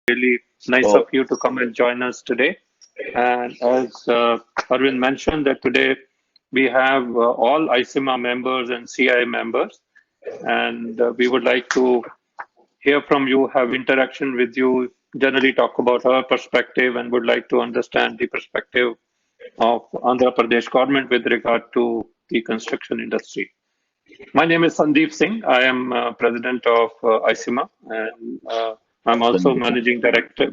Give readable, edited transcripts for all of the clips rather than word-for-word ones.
Really nice of you to come and join us today. And as Arvind mentioned, that today we have all ICIMA members and CI members, and we would like to hear from you, have interaction with you, generally talk about our perspective, and would like to understand the perspective of Andhra Pradesh government with regard to the construction industry. My name is Sandeep Singh. I am president of ICIMA, and I'm also managing director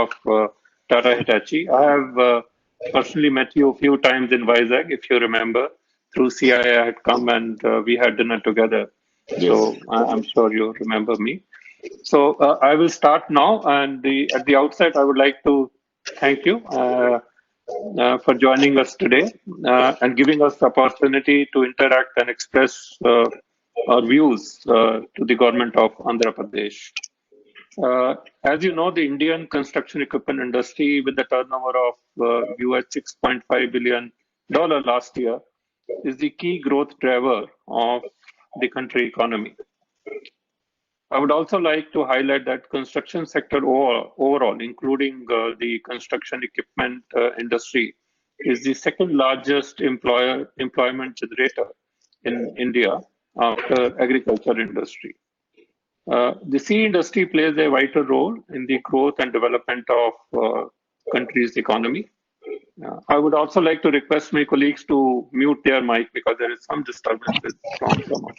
of Tata Hitachi. I have personally met you a few times in Vizag, if you remember. Through CI, I had come and we had dinner together. So I'm sure you remember me. So I will start now, and at the outset, I would like to thank you. For joining us today and giving us the opportunity to interact and express our views to the government of Andhra Pradesh. As you know, the Indian construction equipment industry, with the turnover of US $6.5 billion last year, is the key growth driver of the country economy. I would also like to highlight that construction sector overall, including the construction equipment industry, is the second largest employment generator in India after agriculture industry. The sea industry plays a vital role in the growth and development of country's economy. I would also like to request my colleagues to mute their mic because there is some disturbances from someone.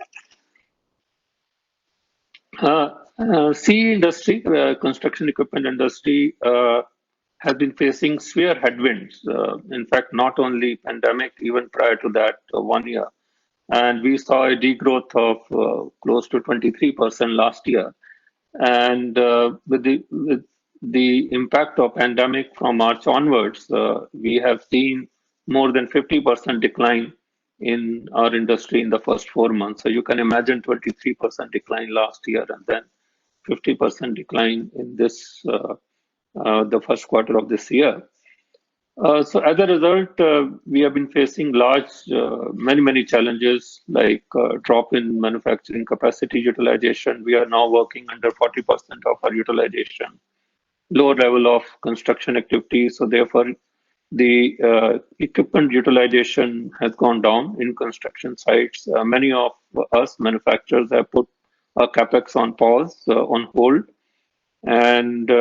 Sea industry, construction equipment industry, has been facing severe headwinds. In fact, not only pandemic, even prior to that, 1 year. And we saw a degrowth of close to 23% last year. And with the impact of pandemic from March onwards, we have seen more than 50% decline in our industry in the first 4 months. So you can imagine 23% decline last year and then 50% decline in this the first quarter of this year. So as a result, we have been facing many challenges like drop in manufacturing capacity utilization. We are now working under 40% of our utilization, low level of construction activity. So therefore, the equipment utilization has gone down in construction sites. Many of us manufacturers have put our capex on pause, on hold. And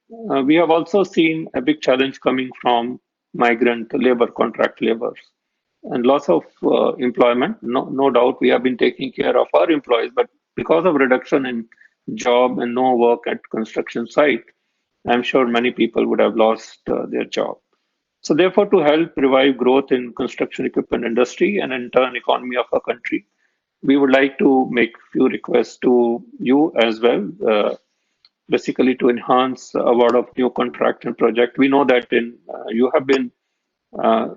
we have also seen a big challenge coming from migrant labor, contract laborers, and loss of employment. No doubt we have been taking care of our employees, but because of reduction in job and no work at construction site, I'm sure many people would have lost their job. So therefore, to help revive growth in construction equipment industry and in turn economy of our country, we would like to make few requests to you as well. Basically to enhance award of new contract and project. We know that you have been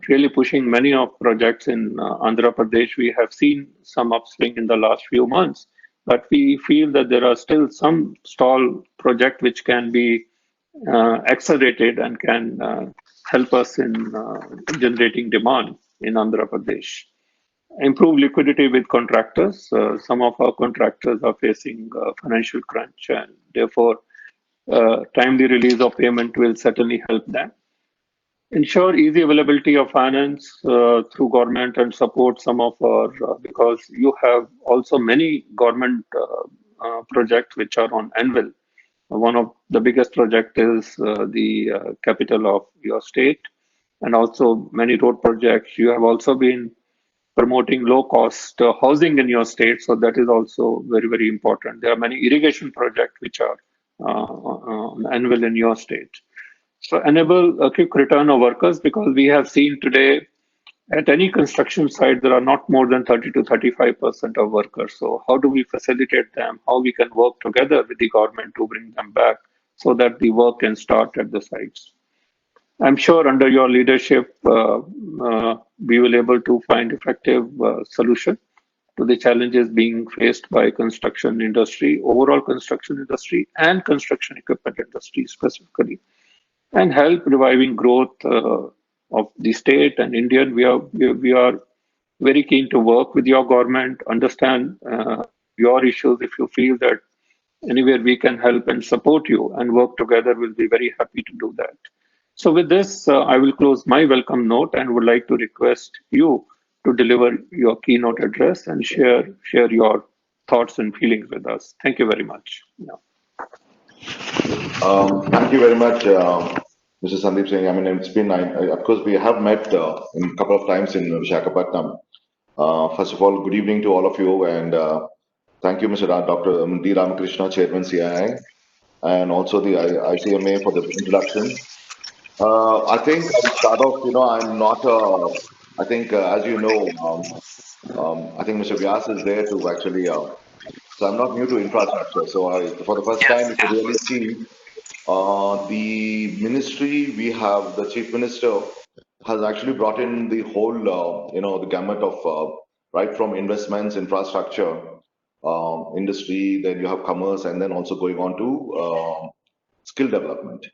really pushing many of projects in Andhra Pradesh. We have seen some upswing in the last few months, but we feel that there are still some stall project which can be accelerated and can help us in generating demand in Andhra Pradesh. Improve liquidity with contractors. Some of our contractors are facing financial crunch, and therefore timely release of payment will certainly help them. Ensure easy availability of finance through government and support some of our, because you have also many government projects which are on anvil. One of the biggest project is the capital of your state, and also many road projects. You have also been promoting low-cost housing in your state, so that is also very important. There are many irrigation projects which are annual in your state. So enable a quick return of workers, because we have seen today at any construction site there are not more than 30 to 35% of workers. So how do we facilitate them? How we can work together with the government to bring them back so that the work can start at the sites? I'm sure under your leadership, we will able to find effective solution to the challenges being faced by construction industry, overall construction industry, and construction equipment industry specifically, and help reviving growth of the state and Indian. We are very keen to work with your government, understand your issues. If you feel that Anywhere we can help and support you and work together, we'll be very happy to do that. So with this, I will close my welcome note and would like to request you to deliver your keynote address and share your thoughts and feelings with us. Thank you very much. Yeah. Thank you very much, Mr. Sandeep Singh. I mean, it's been, of course, we have met in a couple of times in Visakhapatnam. First of all, good evening to all of you, and thank you, Mr. Dr. D. Ramakrishna, Chairman CII, and also the ICMA for the introduction. I think I'll start off, I'm not, I think, as you know, I think Mr. Vyas is there to actually, so I'm not new to infrastructure. So for the first time, if you really see, the ministry we have, the chief minister has actually brought in the whole, the gamut of right from investments, infrastructure, industry, then you have commerce, and then also going on to skill development.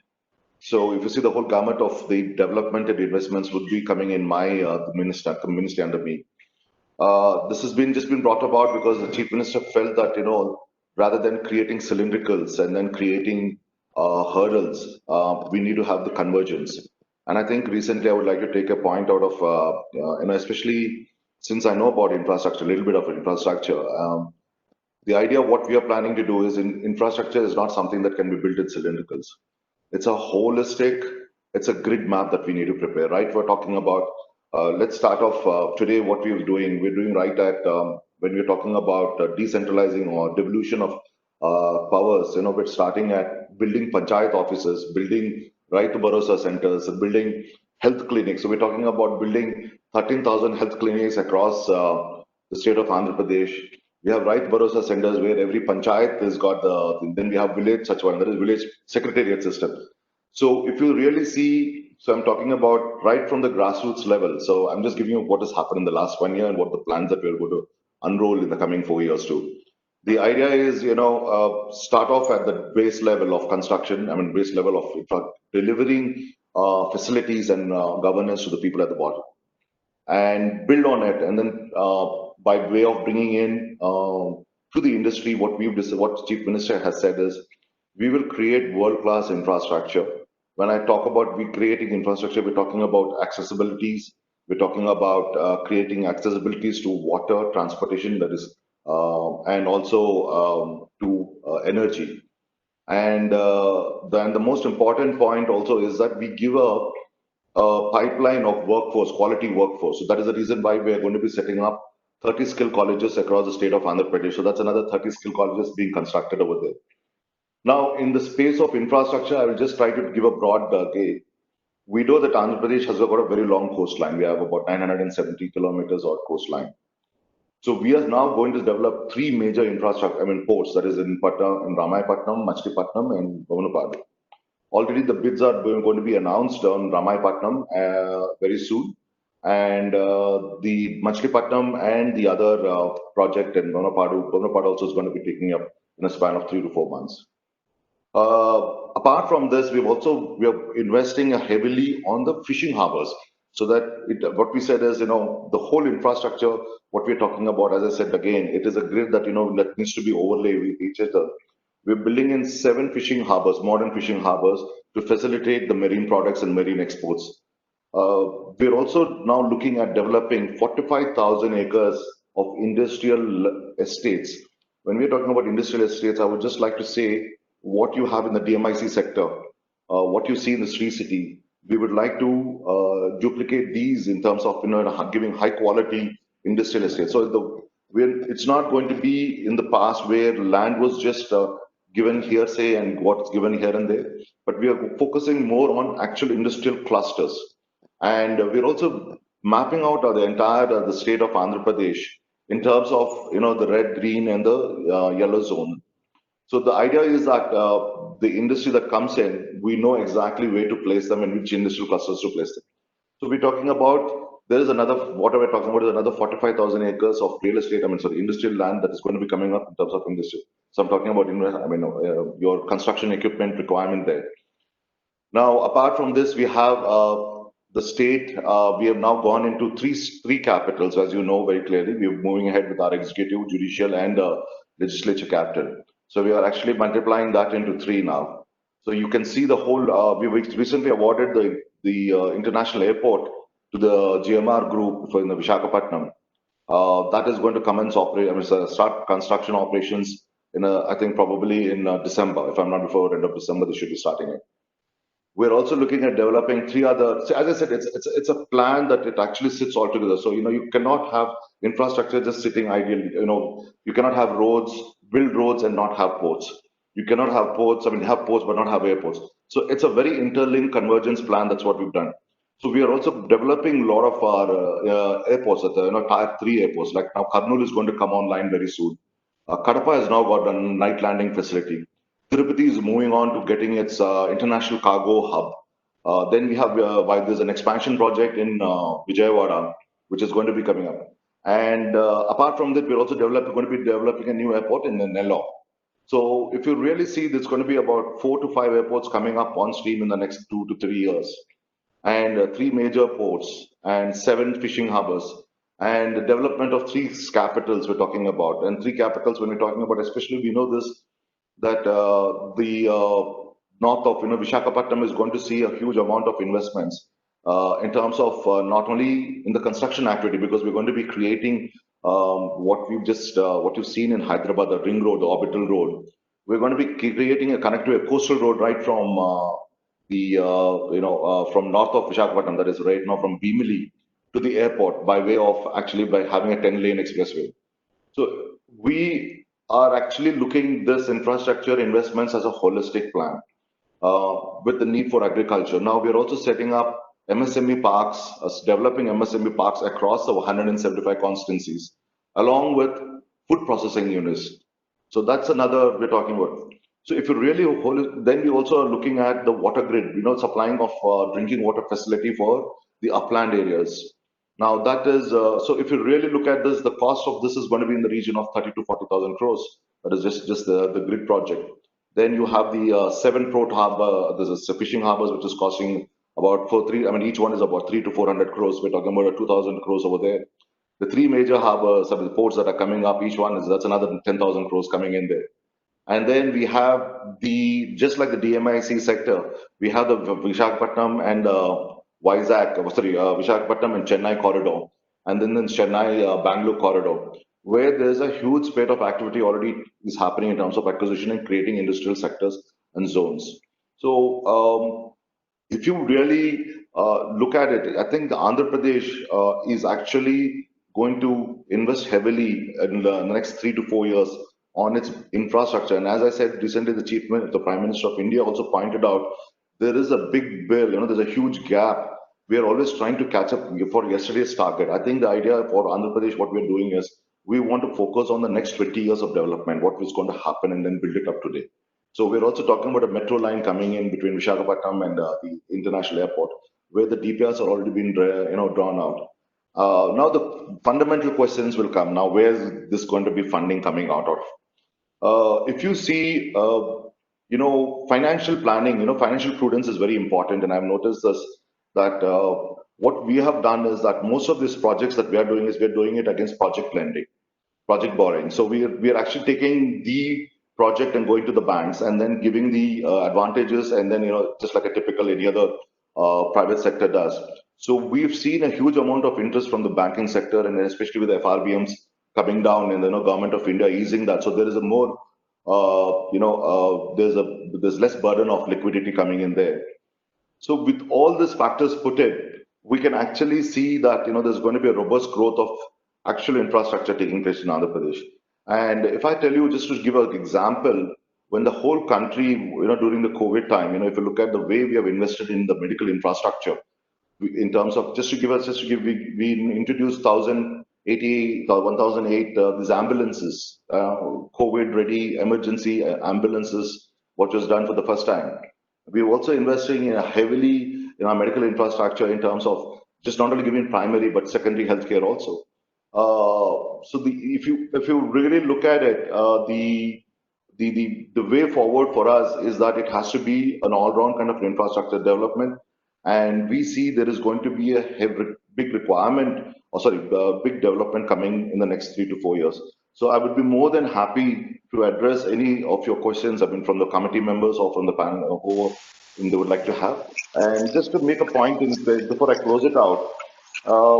So if you see the whole gamut of the development and investments would be coming in my ministry under me. This has been just been brought about because the chief minister felt that rather than creating cylindricals and then creating hurdles, we need to have the convergence. And I think recently I would like to take a point out of especially since I know about infrastructure, a little bit of infrastructure. The idea of what we are planning to do is infrastructure is not something that can be built in cylindricals. It's a holistic, it's a grid map that we need to prepare, right? We're talking about, let's start off today what we're doing right at, when we're talking about decentralizing or devolution of powers, we're starting at building panchayat offices, building right to Bharosa centers, building health clinics. So we're talking about building 13,000 health clinics across the state of Andhra Pradesh. We have right Bharosa centers where every panchayat has got then we have village such one, that is village secretariat system. So if you really see, so I'm talking about right from the grassroots level. So I'm just giving you what has happened in the last 1 year and what the plans that we're going to unroll in the coming 4 years too. The idea is, start off at the base level of construction. I mean, base level of delivering facilities and governance to the people at the bottom, and build on it. And then by way of bringing in to the industry, what Chief Minister has said is, we will create world-class infrastructure. When I talk about we creating infrastructure, we're talking about accessibilities. We're talking about creating accessibilities to water, transportation, that is, and also to energy. And then the most important point also is that we give a pipeline of workforce, quality workforce. So that is the reason why we are going to be setting up 30 skill colleges across the state of Andhra Pradesh. So that's another 30 skill colleges being constructed over there. Now, in the space of infrastructure, I will just try to give a broad gauge. We know that Andhra Pradesh has got a very long coastline. We have about 970 kilometers of coastline. So we are now going to develop three major infrastructure, ports, that is in Ramayapatnam, Machilipatnam, and Bovanapadu. Already the bids are going to be announced on Ramayapatnam very soon. And the Machilipatnam and the other project in Bovanapadu also is going to be taking up in a span of 3 to 4 months. Apart from this, we are investing heavily on the fishing harbors, so that what we said is, the whole infrastructure, what we're talking about, as I said again, it is a grid that, that needs to be overlaid with each other. We're building in 7 fishing harbors, modern fishing harbors, to facilitate the marine products and marine exports. We're also now looking at developing 45,000 acres of industrial estates. When we're talking about industrial estates, I would just like to say what you have in the DMIC sector, what you see in the Sri City. We would like to duplicate these in terms of giving high quality industrial estates. So it's not going to be in the past where land was just given hearsay and what's given here and there, but we are focusing more on actual industrial clusters. And we're also mapping out the entire the state of Andhra Pradesh in terms of the red, green, and the yellow zone. So the idea is that the industry that comes in, we know exactly where to place them and which industrial clusters to place them. So we're talking about, there is another, what we're talking about is another 45,000 acres of real estate, industrial land that is going to be coming up in terms of industry. So I'm talking about, your construction equipment requirement there. Now, apart from this, we have the state, we have now gone into three capitals, as you know very clearly. We are moving ahead with our executive, judicial, and legislature capital. So we are actually multiplying that into 3 now. So you can see the whole. We recently awarded the international airport to the GMR group for in the Visakhapatnam. That is going to commence operate. I mean, start construction operations in I think probably in December. If I'm not before end of December, they should be starting it. We're also looking at developing 3 other. So as I said, it's a plan that it actually sits all together. So you cannot have infrastructure just sitting ideally. You cannot have roads, build roads and not have ports. You cannot have ports. I mean, have ports but not have airports. So it's a very interlinked convergence plan. That's what we've done. So we are also developing a lot of our airports at the tier 3 airports. Like now, Karnool is going to come online very soon. Kadapa has now got a night landing facility. Tirupati is moving on to getting its international cargo hub. Then we have there's an expansion project in Vijayawada, which is going to be coming up. And apart from that, we're also going to be developing a new airport in Nellore. So if you really see, there's going to be about 4 to 5 airports coming up on stream in the next 2 to 3 years, and 3 major ports and 7 fishing harbors, and the development of 3 capitals we're talking about. And 3 capitals when we're talking about, especially we know this, that the north of Visakhapatnam is going to see a huge amount of investments in terms of not only in the construction activity, because we're going to be creating what you've seen in Hyderabad, the ring road, the orbital road. We're going to be creating a connective coastal road right from from north of Visakhapatnam, that is right now from Bhimili to the airport by way of actually by having a 10-lane expressway. So we are actually looking this infrastructure investments as a holistic plan with the need for agriculture. Now we are also setting up MSME parks, developing MSME parks across the 175 constituencies, along with food processing units. So that's another we're talking about. So if you really then we also are looking at the water grid, supplying of drinking water facility for the upland areas. Now that is so. If you really look at this, the cost of this is going to be in the region of 30 to 40,000 crores. That is just the grid project. Then you have the 7 port harbor. There's a fishing harbors which is costing about I mean, each one is about 3 to 400 crores. We're talking about 2,000 crores over there. The 3 major harbors, I mean, the ports that are coming up, each one that's another 10,000 crores coming in there. And then we have just like the DMIC sector, we have the Visakhapatnam and Visakhapatnam and Chennai corridor, and then the Chennai Bangalore corridor, where there's a huge spate of activity already is happening in terms of acquisition and creating industrial sectors and zones. So if you really look at it, I think the Andhra Pradesh is actually going to invest heavily in the next 3 to 4 years on its infrastructure. And as I said recently, the Prime Minister of India also pointed out there is a big bill, there's a huge gap. We are always trying to catch up for yesterday's target. I think the idea for Andhra Pradesh, what we're doing is we want to focus on the next 20 years of development, what is going to happen, and then build it up today. So we're also talking about a metro line coming in between Visakhapatnam and the international airport, where the DPRs are already been drawn out. Now the fundamental questions will come. Now, where is this going to be funding coming out of? If you see, financial planning, financial prudence is very important. And I've noticed this, that what we have done is that most of these projects that we are doing we're doing it against project lending, project borrowing. So we are actually taking the project and going to the banks and then giving the advantages, and then, just like a typical any other private sector does. So we've seen a huge amount of interest from the banking sector, and especially with FRBMs coming down, and government of India easing that. So there is a more, there's less burden of liquidity coming in there. So with all these factors put in, we can actually see that there's going to be a robust growth of actual infrastructure taking place in Andhra Pradesh. And if I tell you, just to give an example, when the whole country, during the COVID time, if you look at the way we have invested in the medical infrastructure, in terms of we introduced 1008 these ambulances, COVID ready emergency ambulances, what was done for the first time. We're also investing heavily in our medical infrastructure in terms of just not only giving primary but secondary healthcare also. So if you really look at it, the way forward for us is that it has to be an all-round kind of infrastructure development, and we see there is going to be a big requirement, big development coming in the next 3 to 4 years. So I would be more than happy to address any of your questions, I mean, from the committee members or from the panel, whom they would like to have. And just to make a point before I close it out,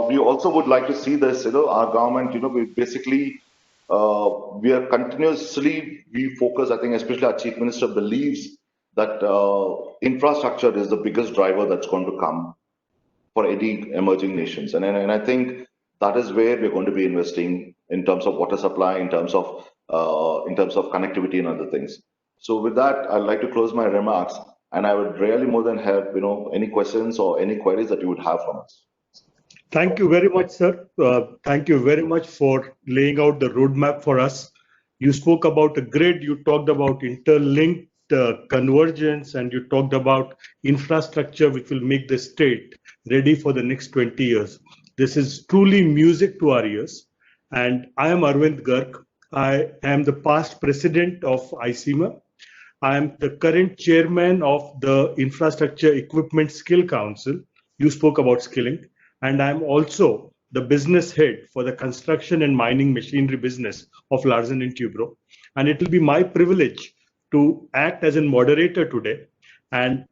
we also would like to see this, our government, we basically, we are continuously, we focus, I think, especially our chief minister believes that infrastructure is the biggest driver that's going to come for any emerging nations. And I think that is where we're going to be investing in terms of water supply, in terms of connectivity and other things. So with that, I'd like to close my remarks, and I would really more than have any questions or any queries that you would have from us. Thank you very much, sir. Thank you very much for laying out the roadmap for us. You spoke about a grid, you talked about interlinked convergence, and you talked about infrastructure which will make the state ready for the next 20 years. This is truly music to our ears. And I am Arvind Garg. I am the past president of ICIMA. I am the current chairman of the Infrastructure Equipment Skill Council. You spoke about skilling. And I'm also the business head for the construction and mining machinery business of Larsen & Toubro. And it will be my privilege to act as a moderator today. And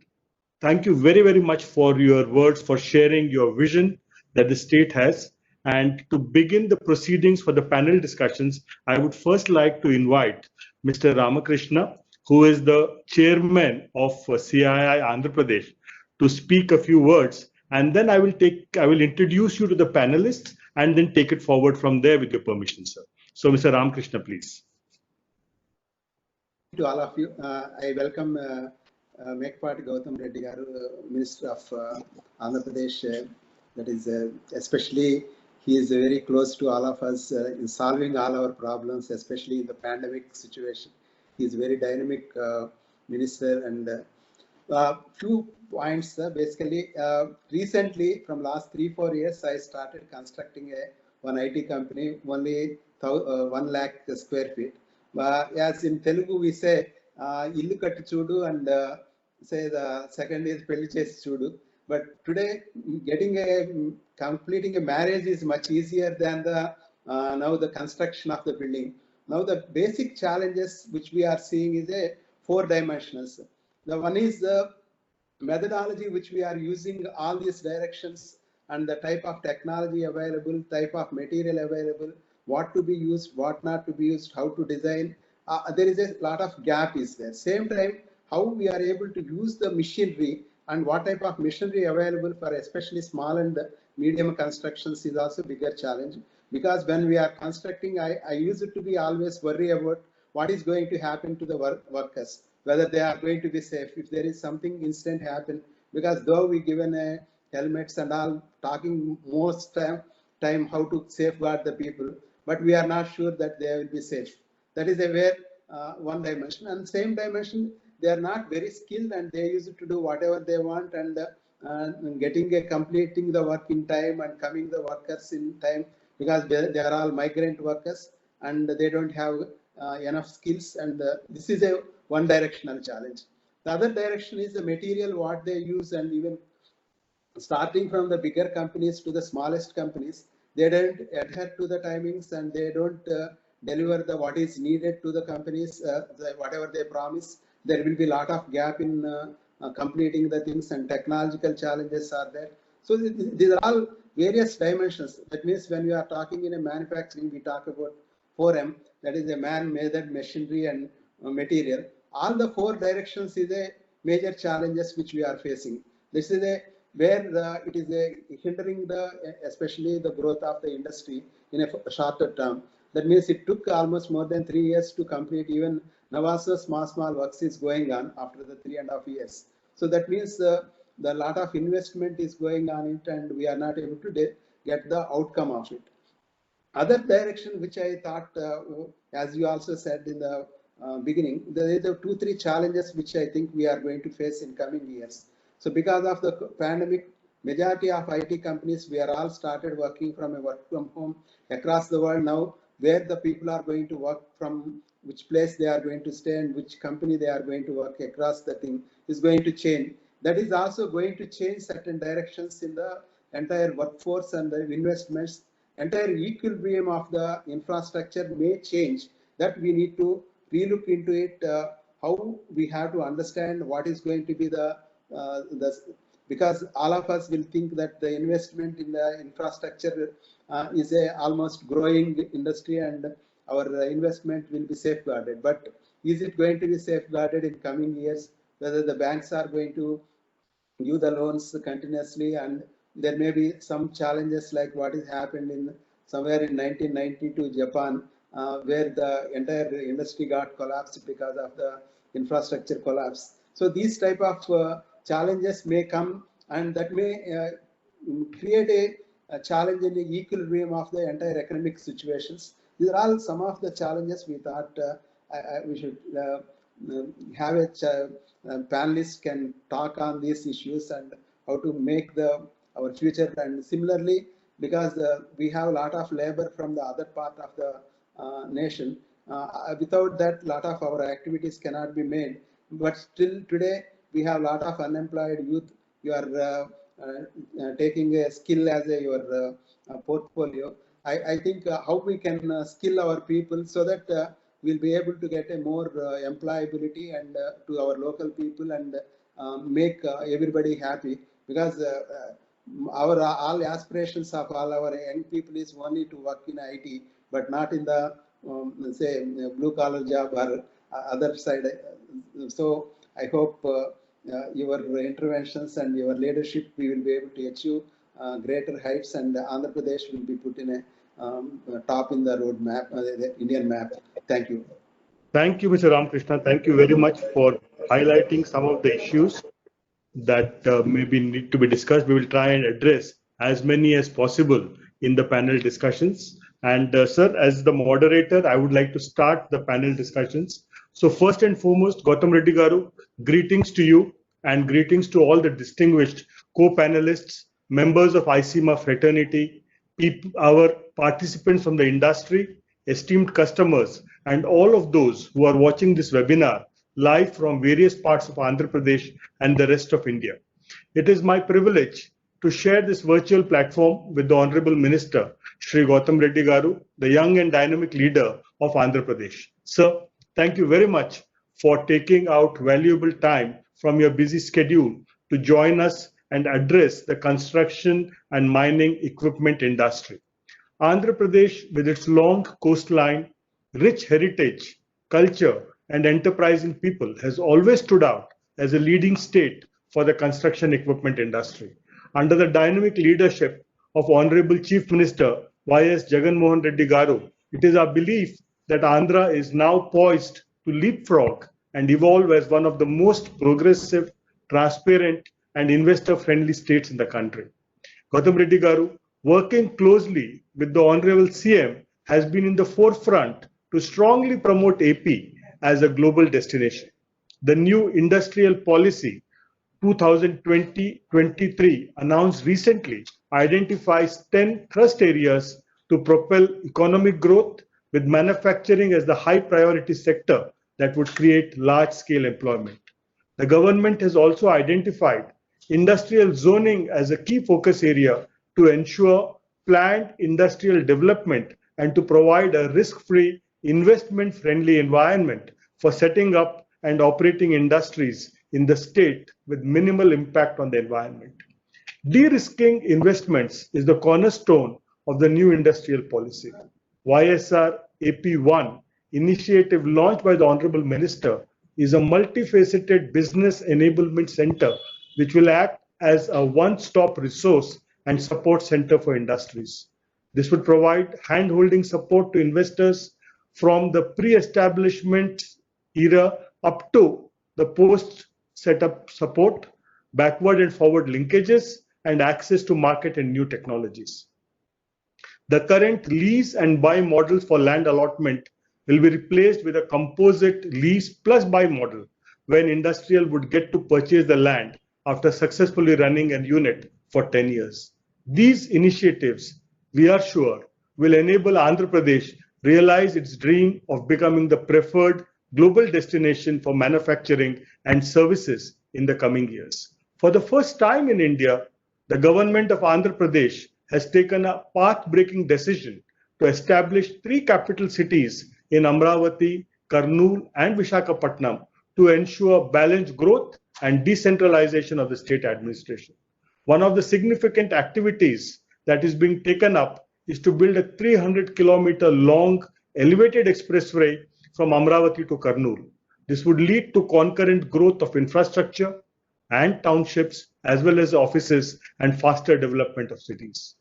thank you very, very much for your words, for sharing your vision that the state has. And to begin the proceedings for the panel discussions, I would first like to invite Mr. Ramakrishna, who is the chairman of CII Andhra Pradesh, to speak a few words. And then I will introduce you to the panelists and then take it forward from there with your permission, sir. So, Mr. Ramakrishna, please. To all of you, I welcome Mekpati Gautam Reddy Garu, Minister of Andhra Pradesh. That is, especially, he is very close to all of us in solving all our problems, especially in the pandemic situation. He is a very dynamic minister, and few points. Basically, recently, from last 3-4 years, I started constructing one IT company, only 1 lakh square feet. As in Telugu, we say, illu katti chudu, and say the second is pelli chesi chudu. But today, completing a marriage is much easier than the now the construction of the building. Now the basic challenges which we are seeing is a 4 dimensions. The one is the methodology which we are using, all these directions, and the type of technology available, type of material available, what to be used, what not to be used, how to design. There is a lot of gap is there. Same time, how we are able to use the machinery and what type of machinery available for especially small and medium constructions is also bigger challenge. Because when we are constructing, I use it to be always worry about what is going to happen to the workers, whether they are going to be safe, if there is something instant happen, because though we given helmets and all, talking most time how to safeguard the people, but we are not sure that they will be safe. That is where one dimension. And same dimension, they are not very skilled and they use it to do whatever they want, and completing the work in time and coming the workers in time, because they are all migrant workers and they don't have enough skills, and this is a one directional challenge. The other direction is the material what they use, and even starting from the bigger companies to the smallest companies, they don't adhere to the timings and they don't deliver the what is needed to the companies, whatever they promise. There will be a lot of gap in completing the things, and technological challenges are there. So these are all various dimensions. That means when we are talking in a manufacturing, we talk about 4M, that is a man-made machinery and material. All the 4 directions is a major challenges which we are facing. This is where it is hindering especially the growth of the industry in a shorter term. That means it took almost more than 3 years to complete. Even now also small works is going on after the 3.5 years. So that means the lot of investment is going on it, and we are not able to get the outcome of it. Other direction which I thought, as you also said in the beginning, there is 2-3 challenges which I think we are going to face in coming years. So because of the pandemic, majority of IT companies, we are all started working from a work from home across the world now, where the people are going to work from, which place they are going to stay, and which company they are going to work across the thing is going to change. That is also going to change certain directions in the entire workforce and the investments entire equilibrium of the infrastructure may change, that we need to relook into it, how we have to understand what is going to be the because all of us will think that the investment in the infrastructure is a almost growing industry and our investment will be safeguarded. But is it going to be safeguarded in coming years? Whether the banks are going to give the loans continuously, and there may be some challenges like what has happened in somewhere in 1992 Japan, where the entire industry got collapsed because of the infrastructure collapse. So these type of challenges may come, and that may create a challenge in the equilibrium of the entire economic situations. These are all some of the challenges we thought we should have a panelist can talk on these issues and how to make our future. And similarly, because we have a lot of labor from the other part of the nation, without that, lot of our activities cannot be made. But still today, we have a lot of unemployed youth. You are taking a skill as your portfolio. I think how we can skill our people so that we'll be able to get a more employability and to our local people and make everybody happy, because our all aspirations of all our young people is only to work in IT, but not in the say blue collar job or other side. So I hope your interventions and your leadership, we will be able to achieve greater heights, and Andhra Pradesh will be put in a top in the road map, the Indian map. Thank you. Thank you, Mr. Ramakrishna. Thank you very much for highlighting some of the issues that maybe need to be discussed. We will try and address as many as possible in the panel discussions. And sir, as the moderator, I would like to start the panel discussions. So first and foremost, Gautam Reddy Garu, greetings to you and greetings to all the distinguished co-panelists, members of ICMA fraternity, our participants from the industry, esteemed customers, and all of those who are watching this webinar live from various parts of Andhra Pradesh and the rest of India. It is my privilege to share this virtual platform with the Honorable Minister, Shri Gautam Reddy Garu, the young and dynamic leader of Andhra Pradesh. Sir, thank you very much for taking out valuable time from your busy schedule to join us and address the construction and mining equipment industry. Andhra Pradesh, with its long coastline, rich heritage, culture, and enterprising people, has always stood out as a leading state for the construction equipment industry. Under the dynamic leadership of Honorable Chief Minister Y.S. Jagan Mohan Reddy Garu, it is our belief that Andhra is now poised to leapfrog and evolve as one of the most progressive, transparent, and investor-friendly states in the country. Gautam Reddy Garu, working closely with the Honorable CM, has been in the forefront to strongly promote AP as a global destination. The new industrial policy 2020-23 announced recently identifies 10 thrust areas to propel economic growth, with manufacturing as the high priority sector that would create large scale employment. The government has also identified industrial zoning as a key focus area to ensure planned industrial development and to provide a risk-free, investment-friendly environment for setting up and operating industries in the state with minimal impact on the environment. De-risking investments is the cornerstone of the new industrial policy. YSR AP1 initiative launched by the Honorable Minister is a multifaceted business enablement center which will act as a one-stop resource and support center for industries. This would provide hand-holding support to investors from the pre-establishment era up to the post-setup support, backward and forward linkages, and access to market and new technologies. The current lease and buy models for land allotment will be replaced with a composite lease plus buy model, when industrial would get to purchase the land after successfully running a unit for 10 years. These initiatives, we are sure, will enable Andhra Pradesh realize its dream of becoming the preferred global destination for manufacturing and services in the coming years. For the first time in India, the government of Andhra Pradesh has taken a path-breaking decision to establish 3 capital cities in Amravati, Kurnool, and Visakhapatnam to ensure balanced growth and decentralization of the state administration. One of the significant activities that is being taken up is to build a 300-kilometer long elevated expressway from Amravati to Kurnool. This would lead to concurrent growth of infrastructure and townships, as well as offices and faster development of cities.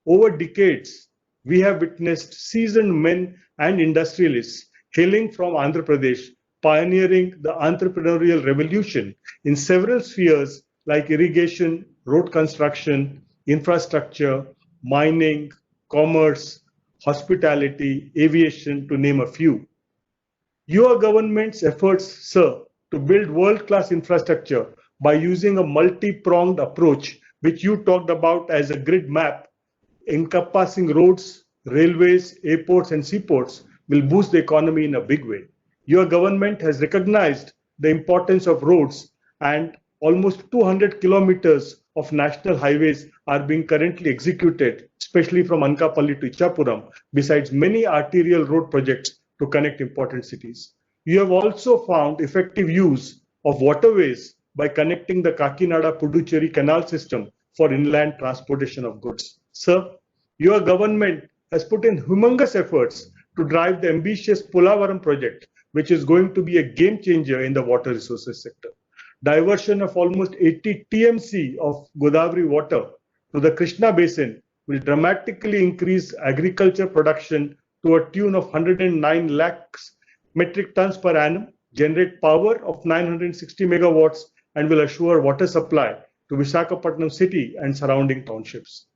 Over decades, we have witnessed seasoned men and industrialists hailing from Andhra Pradesh, pioneering the entrepreneurial revolution in several spheres like irrigation, road construction, infrastructure, mining, commerce, hospitality, aviation, to name a few. Your government's efforts, sir, to build world-class infrastructure by using a multi-pronged approach, which you talked about as a grid map, encompassing roads, railways, airports, and seaports, will boost the economy in a big way. Your government has recognized the importance of roads, and almost 200 kilometers of national highways are being currently executed, especially from Anakapalli to Ichapuram, besides many arterial road projects to connect important cities. You have also found effective use of waterways by connecting the Kakinada-Puducherry canal system for inland transportation of goods. Sir, your government has put in humongous efforts to drive the ambitious Polavaram project, which is going to be a game changer in the water resources sector. Diversion of almost 80 TMC of Godavari water to the Krishna basin will dramatically increase agriculture production to a tune of 109 lakhs metric tons per annum, generate power of 960 megawatts, and will assure water supply to Visakhapatnam city and surrounding townships.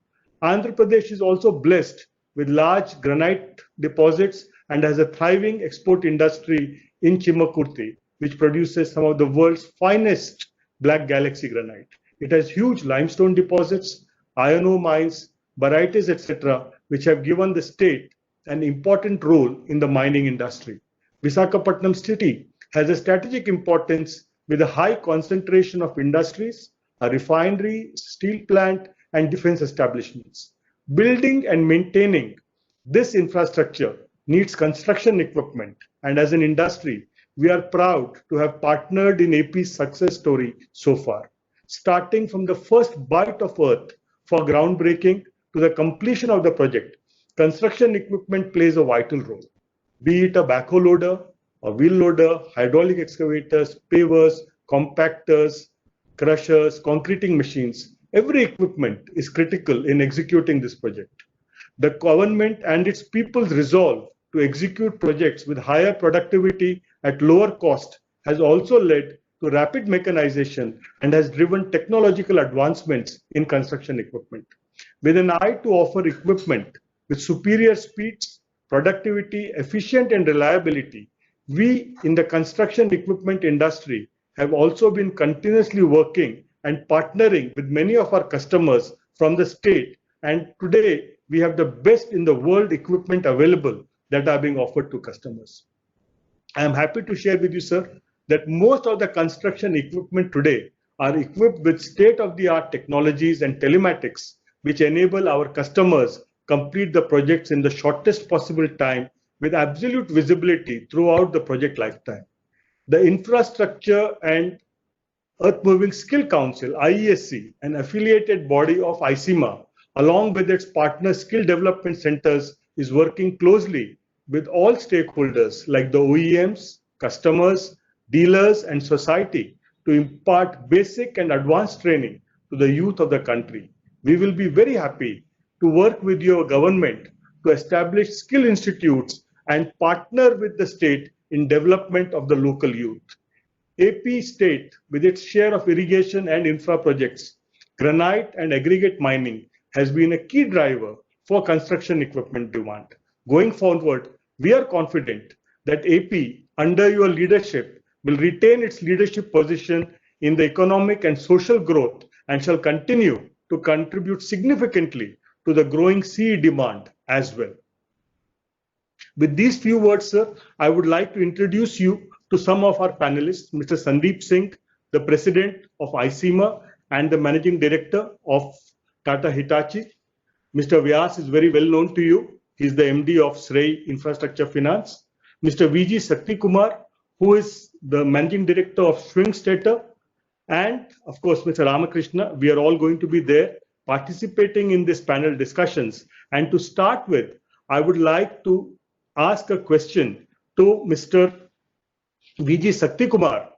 Andhra Pradesh is also blessed with large granite deposits and has a thriving export industry in Chimakurti, which produces some of the world's finest black galaxy granite. It has huge limestone deposits, iron ore mines, varieties, etc., which have given the state an important role in the mining industry. Visakhapatnam city has a strategic importance with a high concentration of industries, a refinery, steel plant, and defense establishments. Building and maintaining this infrastructure needs construction equipment, and as an industry, we are proud to have partnered in AP's success story so far. Starting from the first bite of earth for groundbreaking to the completion of the project, construction equipment plays a vital role. Be it a backhoe loader, a wheel loader, hydraulic excavators, pavers, compactors, crushers, concreting machines, every equipment is critical in executing this project. The government and its people's resolve to execute projects with higher productivity at lower cost has also led to rapid mechanization and has driven technological advancements in construction equipment. With an eye to offer equipment with superior speeds, productivity, efficient and reliability, we in the construction equipment industry have also been continuously working and partnering with many of our customers from the state, and today we have the best in the world equipment available that are being offered to customers. I am happy to share with you, sir, that most of the construction equipment today are equipped with state-of-the-art technologies and telematics, which enable our customers complete the projects in the shortest possible time with absolute visibility throughout the project lifetime. The Infrastructure and Earth Moving Skill Council, IESC, an affiliated body of ICIMA, along with its partner skill development centers, is working closely with all stakeholders like the OEMs, customers, dealers, and society to impart basic and advanced training to the youth of the country. We will be very happy to work with your government to establish skill institutes and partner with the state in development of the local youth. AP state, with its share of irrigation and infra projects, granite and aggregate mining, has been a key driver for construction equipment demand. Going forward, we are confident that AP, under your leadership, will retain its leadership position in the economic and social growth and shall continue to contribute significantly to the growing CE demand as well. With these few words, sir, I would like to introduce you to some of our panelists, Mr. Sandeep Singh, the President of ICIMA and the Managing Director of Tata Hitachi, Mr. Vyas is very well known to you. He's the MD of Srei Infrastructure Finance. Mr. VG Sakti Kumar, who is the Managing Director of Swing Stater. And of course, Mr. Ramakrishna, we are all going to be there participating in this panel discussions. And to start with, I would like to ask a question to Mr. VG Sakti Kumar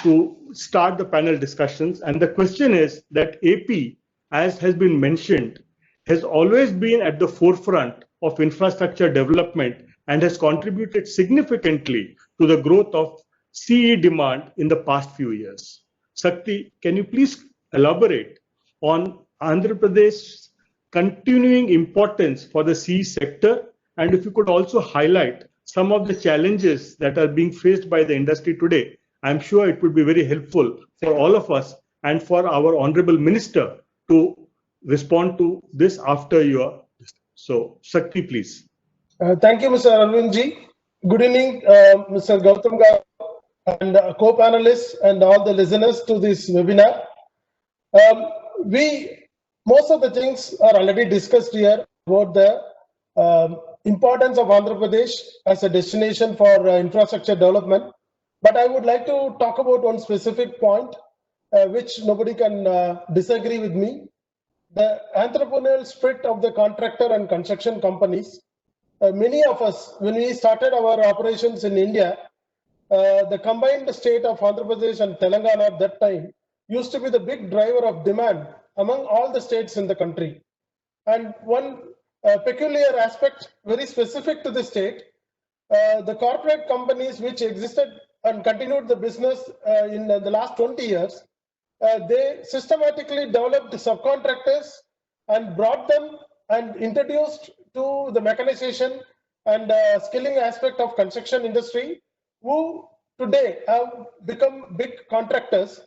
to start the panel discussions. And the question is that AP, as has been mentioned, has always been at the forefront of infrastructure development and has contributed significantly to the growth of CE demand in the past few years. Sakti, can you please elaborate on Andhra Pradesh's continuing importance for the CE sector? And if you could also highlight some of the challenges that are being faced by the industry today, I'm sure it would be very helpful for all of us and for our Honorable Minister to respond to this after your. So, Sakti, please. Thank you, Mr. Arvindji. Good evening, Mr. Gautam and co-panelists and all the listeners to this webinar. Most of the things are already discussed here about the importance of Andhra Pradesh as a destination for infrastructure development. But I would like to talk about one specific point, which nobody can disagree with me. The entrepreneurial spirit of the contractor and construction companies. Many of us, when we started our operations in India, the combined state of Andhra Pradesh and Telangana at that time used to be the big driver of demand among all the states in the country. And one peculiar aspect, very specific to the state, the corporate companies which existed and continued the business in the last 20 years, they systematically developed subcontractors and brought them and introduced to the mechanization and skilling aspect of construction industry, who today have become big contractors,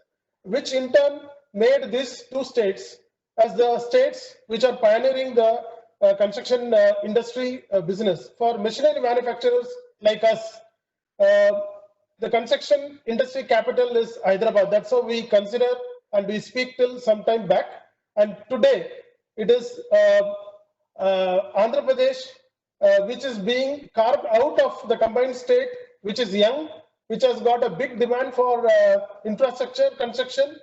which in turn made these two states as the states which are pioneering the construction industry business. For machinery manufacturers like us, the construction industry capital is Hyderabad. That's how we consider and we speak till some time back. And today it is Andhra Pradesh, which is being carved out of the combined state, which is young, which has got a big demand for infrastructure construction.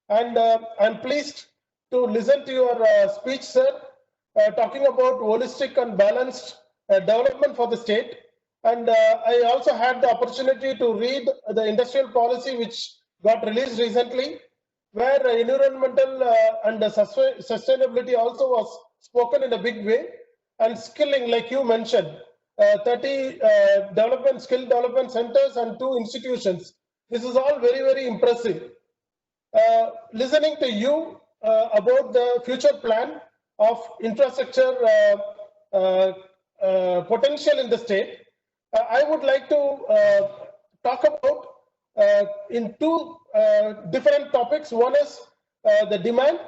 And I'm pleased to listen to your speech, sir, talking about holistic and balanced development for the state. And I also had the opportunity to read the industrial policy which got released recently, where environmental and sustainability also was spoken in a big way. And skilling, like you mentioned, 30 skill development centers and 2 institutions. This is all very, very impressive. Listening to you about the future plan of infrastructure potential in the state, I would like to talk about in 2 different topics. One is the demand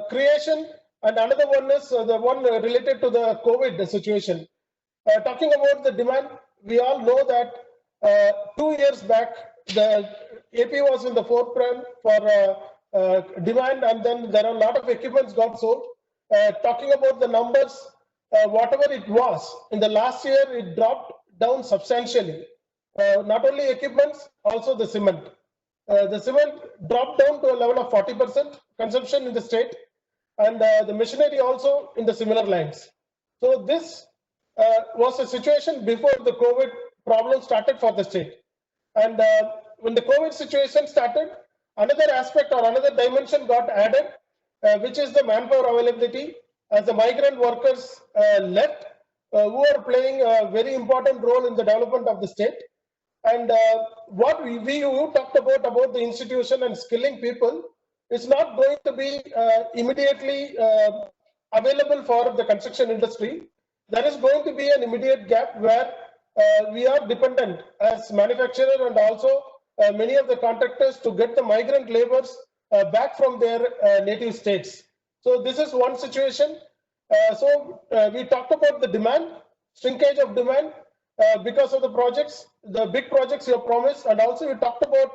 creation, and another one is the one related to the COVID situation. Talking about the demand, we all know that 2 years back, the AP was in the forefront for demand, and then there are a lot of equipments got sold. Talking about the numbers, whatever it was in the last year, it dropped down substantially. Not only equipments, also the cement. The cement dropped down to a level of 40% consumption in the state, and the machinery also in the similar lines. So this was a situation before the COVID problem started for the state. And when the COVID situation started, another aspect or another dimension got added, which is the manpower availability, as the migrant workers left, who are playing a very important role in the development of the state. And what we talked about the institution and skilling people, is not going to be immediately available for the construction industry. There is going to be an immediate gap where we are dependent as manufacturer and also many of the contractors to get the migrant laborers back from their native states. So this is one situation. We talked about the demand, shrinkage of demand because of the projects, the big projects you have promised, and also we talked about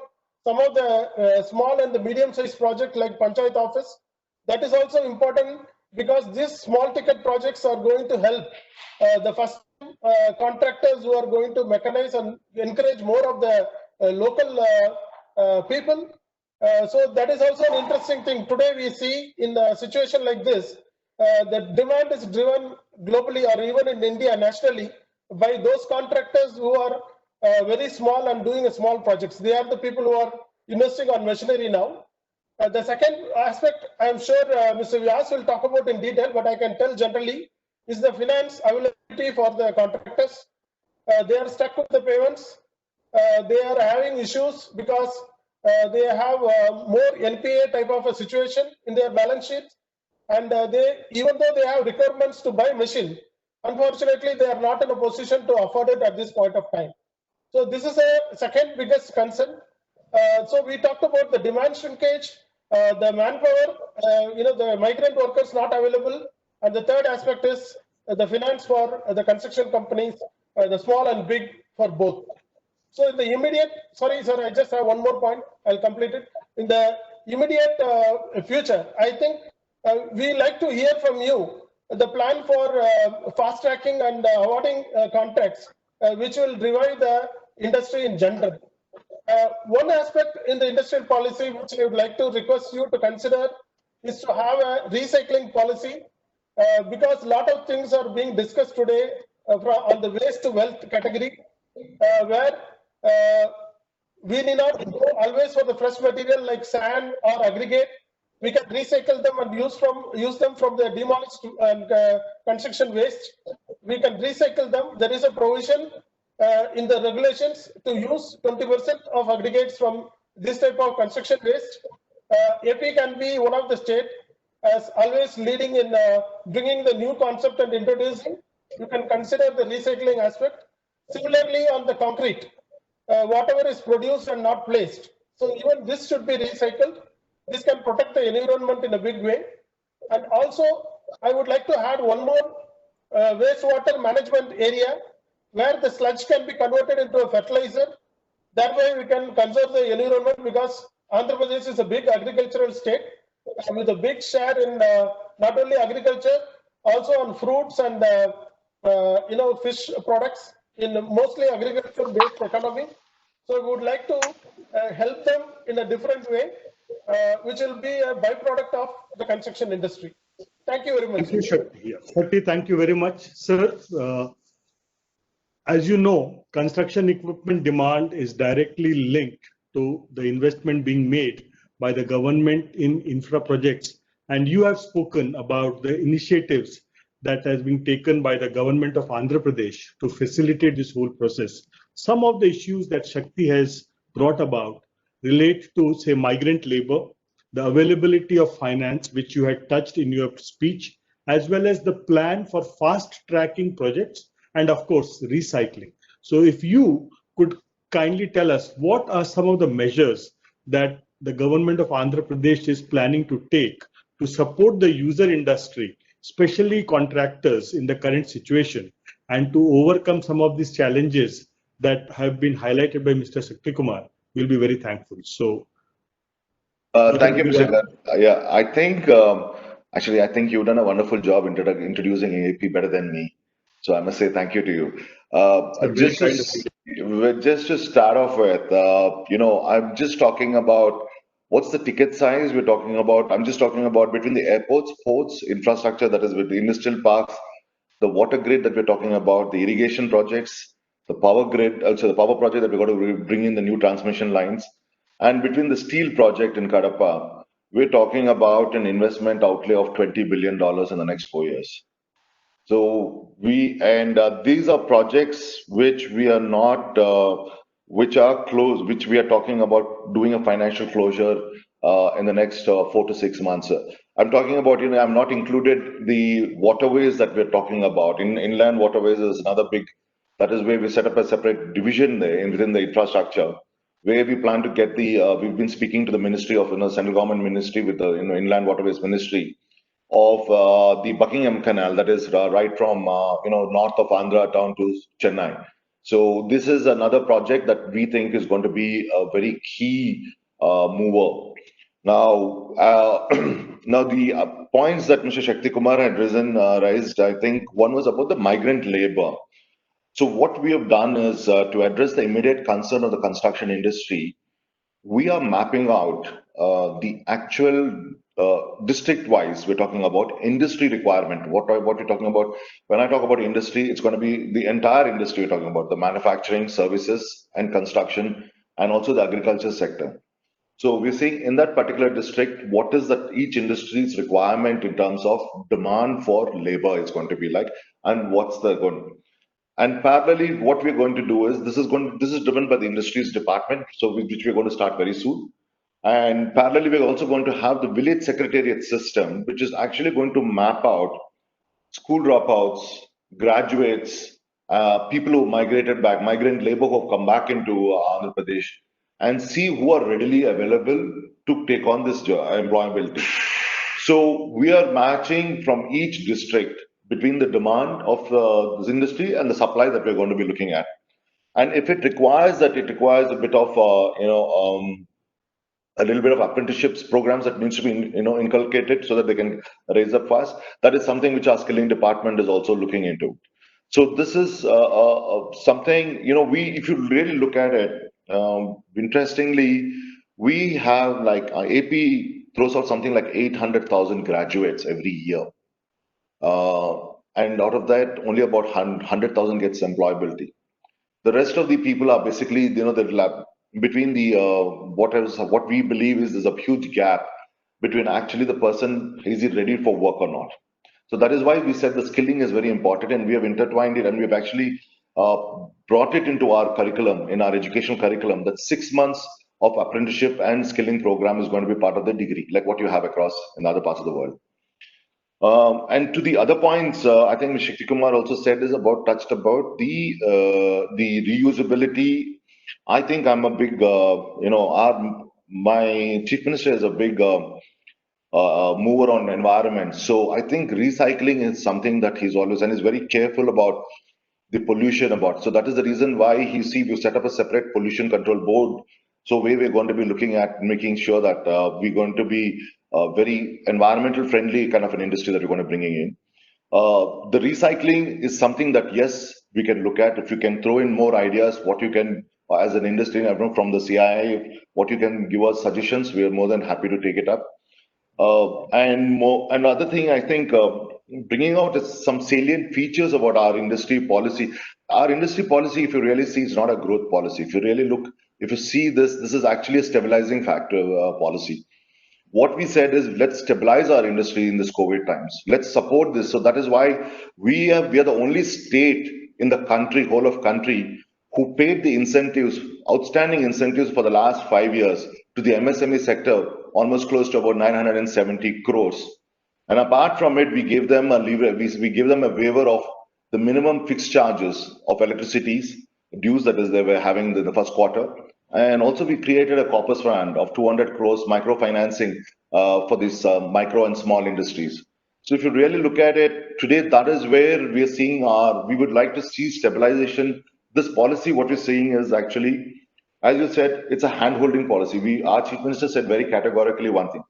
some of the small and the medium-sized projects like Panchayat Office. That is also important because these small ticket projects are going to help the first contractors who are going to mechanize and encourage more of the local people. So that is also an interesting thing. Today we see in a situation like this, the demand is driven globally or even in India nationally by those contractors who are very small and doing small projects. They are the people who are investing on machinery now. The second aspect, I'm sure Mr. Vyas will talk about in detail, but I can tell generally, is the finance availability for the contractors. They are stuck with the payments. They are having issues because they have more NPA type of a situation in their balance sheet. And even though they have requirements to buy machine, unfortunately, they are not in a position to afford it at this point of time. So this is a second biggest concern. So we talked about the demand shrinkage, the manpower, the migrant workers not available. And the third aspect is the finance for the construction companies, the small and big for both. So in the immediate, sorry, sir, I just have one more point. I'll complete it. In the immediate future, I think we like to hear from you the plan for fast tracking and awarding contracts, which will revive the industry in general. One aspect in the industrial policy which I would like to request you to consider is to have a recycling policy, because a lot of things are being discussed today on the waste to wealth category, where we need not go always for the fresh material like sand or aggregate. We can recycle them and use them from the demolished and construction waste. We can recycle them. There is a provision in the regulations to use 20% of aggregates from this type of construction waste. AP can be one of the state as always leading in bringing the new concept and introducing. You can consider the recycling aspect. Similarly, on the concrete, whatever is produced and not placed. So even this should be recycled. This can protect the environment in a big way. And also, I would like to add one more wastewater management area where the sludge can be converted into a fertilizer. That way we can conserve the environment, because Andhra Pradesh is a big agricultural state with a big share in not only agriculture, also on fruits and fish products in mostly agriculture-based economy. So we would like to help them in a different way, which will be a byproduct of the construction industry. Thank you very much. Thank you, Shakti. Shakti, thank you very much, sir. As you know, construction equipment demand is directly linked to the investment being made by the government in infra projects. And you have spoken about the initiatives that has been taken by the government of Andhra Pradesh to facilitate this whole process. Some of the issues that Shakti has brought about relate to, say, migrant labor, the availability of finance, which you had touched in your speech, as well as the plan for fast tracking projects, and of course, recycling. So if you could kindly tell us what are some of the measures that the government of Andhra Pradesh is planning to take to support the user industry, especially contractors in the current situation, and to overcome some of these challenges that have been highlighted by Mr. Shakti Kumar, we'll be very thankful. So, thank you, Mr. Garg. Yeah, I think, actually, I think you've done a wonderful job introducing AAP better than me. So I must say thank you to you. Just to start off with, I'm just talking about what's the ticket size we're talking about. I'm just talking about between the airports, ports, infrastructure, that is with the industrial parks, the water grid that we're talking about, the irrigation projects, the power grid, also the power project that we've got to bring in the new transmission lines. And between the steel project in Kadapa, we're talking about an investment outlay of $20 billion in the next 4 years. So these are projects which we are not, which are closed, which we are talking about doing a financial closure in the next 4 to 6 months. I'm talking about, I'm not included the waterways that we're talking about. Inland waterways is another big, that is where we set up a separate division there within the infrastructure, where we plan to get we've been speaking to the Ministry of, Central Government Ministry with the Inland Waterways Ministry of the Buckingham Canal, that is right from north of Andhra down to Chennai. So this is another project that we think is going to be a very key mover. Now, now the points that Mr. Shakti Kumar had raised, I think one was about the migrant labor. So what we have done is to address the immediate concern of the construction industry, we are mapping out the actual district-wise. We're talking about industry requirement. What we're talking about when I talk about industry, it's going to be the entire industry. We're talking about the manufacturing, services, and construction, and also the agriculture sector. So we're seeing in that particular district, what is that each industry's requirement in terms of demand for labor is going to be like, and what's the going. And parallelly, what we're going to do is this is driven by the industries department, so which we're going to start very soon. And parallelly, we're also going to have the village secretariat system, which is actually going to map out school dropouts, graduates, people who migrated back, migrant labor who have come back into Andhra Pradesh, and see who are readily available to take on this employability. So we are matching from each district between the demand of this industry and the supply that we're going to be looking at. And if it requires that, it requires a bit of, a little bit of apprenticeships programs that needs to be, inculcated so that they can raise up fast. That is something which our skilling department is also looking into. So this is something, if you really look at it, interestingly, we have like AP throws out something like 800,000 graduates every year. And out of that, only about 100,000 gets employability. The rest of the people are basically, the between the what we believe is there's a huge gap between actually the person, is he ready for work or not. So that is why we said the skilling is very important, and we have intertwined it, and we've actually brought it into our curriculum, in our educational curriculum, that 6 months of apprenticeship and skilling program is going to be part of the degree, like what you have across in other parts of the world. And to the other points, I think Shakti Kumar also said is touched about the reusability. I think I'm a big, my chief minister is a big mover on environment. So I think recycling is something that he's always, and is very careful about the pollution about. So that is the reason why we set up a separate pollution control board. So we're going to be looking at making sure that we're going to be very environmental friendly kind of an industry that we're going to bringing in. The recycling is something that, yes, we can look at. If you can throw in more ideas, what you can, as an industry, from the CII, what you can give us suggestions, we are more than happy to take it up. Another thing, I think, bringing out some salient features about our industry policy. Our industry policy, if you really see, is not a growth policy. If you really look, if you see this is actually a stabilizing factor policy. What we said is, let's stabilize our industry in this COVID times. Let's support this. So that is why we are the only state in the country, whole of country, who paid the incentives, outstanding incentives for the last 5 years to the MSME sector, almost close to about 970 crores. And apart from it, we gave them a waiver of the minimum fixed charges of electricity's dues that is they were having in the first quarter. And also we created a corpus fund of 200 crores microfinancing for these micro and small industries. So if you really look at it today, that is where we are seeing we would like to see stabilization. This policy, what we're seeing is actually, as you said, it's a hand-holding policy. Our chief minister said very categorically one thing.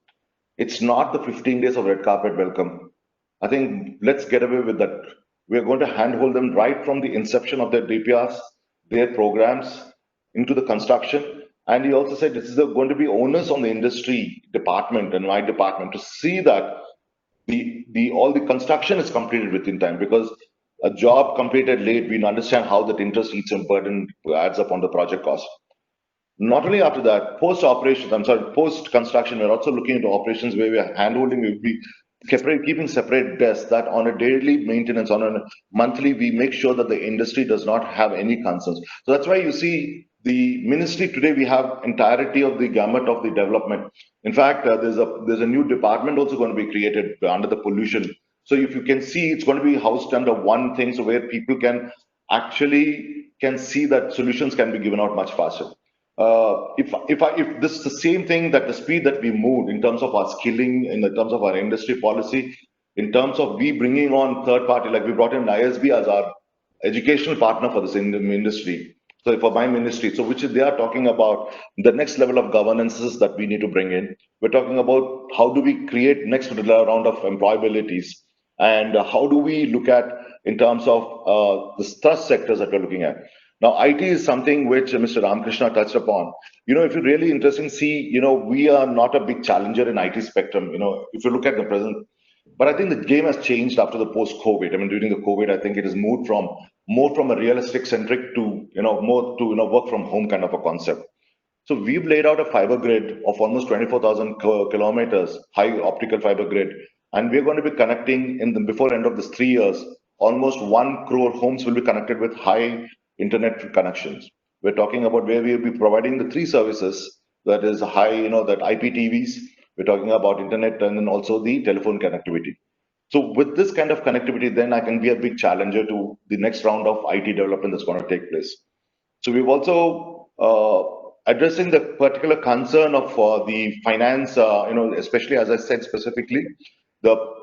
It's not the 15 days of red carpet welcome. I think let's get away with that. We are going to handhold them right from the inception of their DPRs, their programs, into the construction. And he also said this is going to be onus on the industry department and my department to see that all the construction is completed within time, because a job completed late, we understand how that interest eats and burden adds up on the project cost. Not only after that, post-construction, we're also looking into operations where we are handholding, we'll be keeping separate desks that on a daily maintenance, on a monthly, we make sure that the industry does not have any concerns. So that's why you see the ministry today, we have entirety of the gamut of the development. In fact, there's a new department also going to be created under the pollution. So if you can see, it's going to be housed under one thing, so where people can see that solutions can be given out much faster. If this is the same thing, that the speed that we moved in terms of our skilling, in terms of our industry policy, in terms of we bringing on third party, like we brought in ISB as our educational partner for this industry. So for my ministry, so which they are talking about the next level of governances that we need to bring in. We're talking about how do we create next round of employabilities, and how do we look at in terms of the trust sectors that we're looking at. Now, IT is something which Mr. Ramakrishna touched upon. If you really interesting see, we are not a big challenger in IT spectrum. If you look at the present, but I think the game has changed after the post-COVID. I mean, during the COVID, I think it has moved from more from a realistic centric to more to work from home kind of a concept. So we've laid out a fiber grid of almost 24,000 kilometers, high optical fiber grid, and we're going to be connecting before end of this 3 years, almost 1 crore homes will be connected with high internet connections. We're talking about where we'll be providing the 3 services, that is high, that IPTVs. We're talking about internet and then also the telephone connectivity. So with this kind of connectivity, then I can be a big challenger to the next round of IT development that's going to take place. So we've also addressing the particular concern of the finance, especially as I said specifically,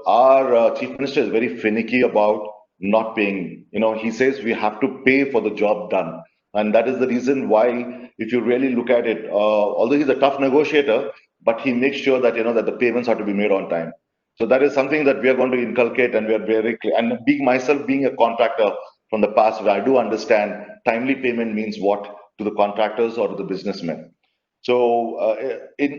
our chief minister is very finicky about not paying. He says we have to pay for the job done. And that is the reason why, if you really look at it, although he's a tough negotiator, but he makes sure that, that the payments have to be made on time. So that is something that we are going to inculcate, and we are very clear. And being a contractor from the past, I do understand timely payment means what to the contractors or to the businessmen. So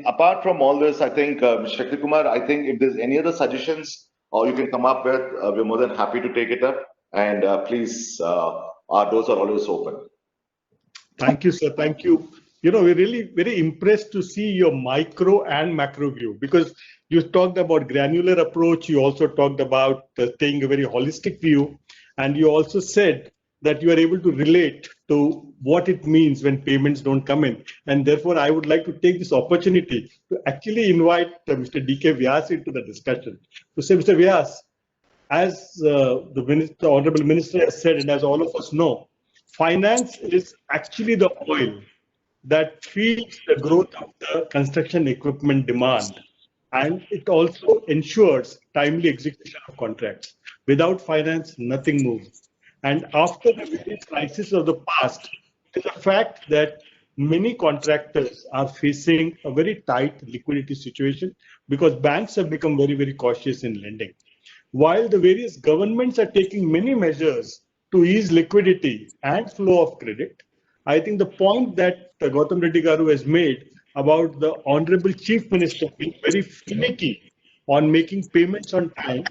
apart from all this, I think, Mr. Shakti Kumar, I think if there's any other suggestions or you can come up with, we're more than happy to take it up. And please, our doors are always open. Thank you, sir. Thank you. We're really very impressed to see your micro and macro view, because you talked about granular approach. You also talked about taking a very holistic view. And you also said that you are able to relate to what it means when payments don't come in. And therefore, I would like to take this opportunity to actually invite Mr. D.K. Vyas into the discussion. To say, Mr. Vyas, as the Honorable Minister has said, and as all of us know, finance is actually the oil that feeds the growth of the construction equipment demand. And it also ensures timely execution of contracts. Without finance, nothing moves. And after the various crises of the past, it is a fact that many contractors are facing a very tight liquidity situation because banks have become very, very cautious in lending. While the various governments are taking many measures to ease liquidity and flow of credit, I think the point that Gautam Reddy Garu has made about the Honorable Chief Minister being very finicky on making payments on time,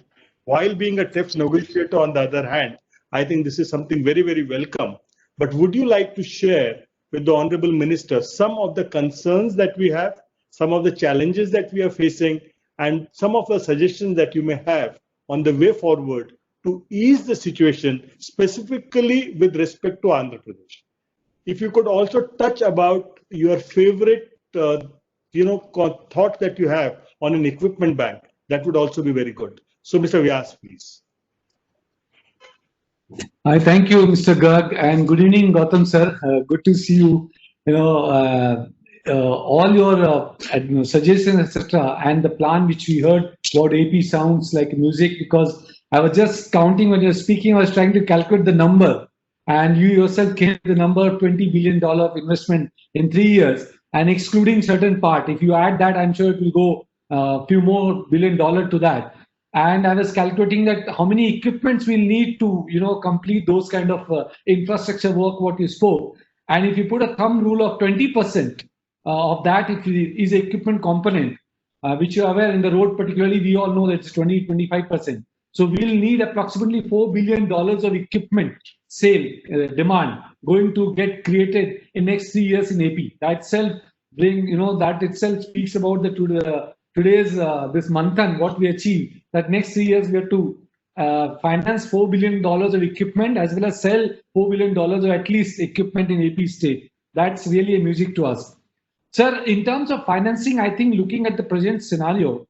while being a tough negotiator on the other hand, I think this is something very, very welcome. But would you like to share with the Honorable Minister some of the concerns that we have, some of the challenges that we are facing, and some of the suggestions that you may have on the way forward to ease the situation, specifically with respect to Andhra Pradesh? If you could also touch about your favorite, thought that you have on an equipment bank, that would also be very good. So, Mr. Vyas, please. I thank you, Mr. Garg, and good evening, Gautam sir. Good to see you. All your suggestions, etc., and the plan which we heard about AP sounds like music, because I was just counting when you were speaking. I was trying to calculate the number, and you yourself came to the number $20 billion of investment in 3 years, and excluding certain part. If you add that, I'm sure it will go a few more $1 billion to that. And I was calculating that how many equipments we'll need to, complete those kind of infrastructure work what you spoke. And if you put a thumb rule of 20% of that, if it is an equipment component, which you are aware in the road particularly, we all know that it's 20-25%. So we'll need approximately $4 billion of equipment sale demand going to get created in next 3 years in AP. That itself that itself speaks about today's this month and what we achieved. That next 3 years we have to finance $4 billion of equipment as well as sell $4 billion of at least equipment in AP state. That's really a music to us. Sir, in terms of financing, I think looking at the present scenario,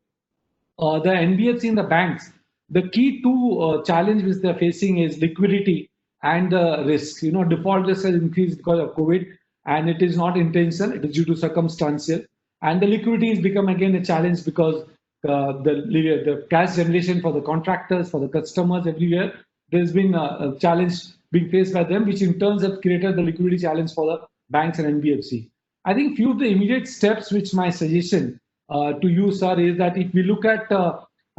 the NBFC and the banks, the key two challenge which they're facing is liquidity and the risk. Default risk has increased because of COVID, and it is not intentional, it is due to circumstantial. And the liquidity has become again a challenge because the cash generation for the contractors, for the customers everywhere, there's been a challenge being faced by them, which in turn has created the liquidity challenge for the banks and NBFC. I think few of the immediate steps, which my suggestion to you, sir, is that if we look at,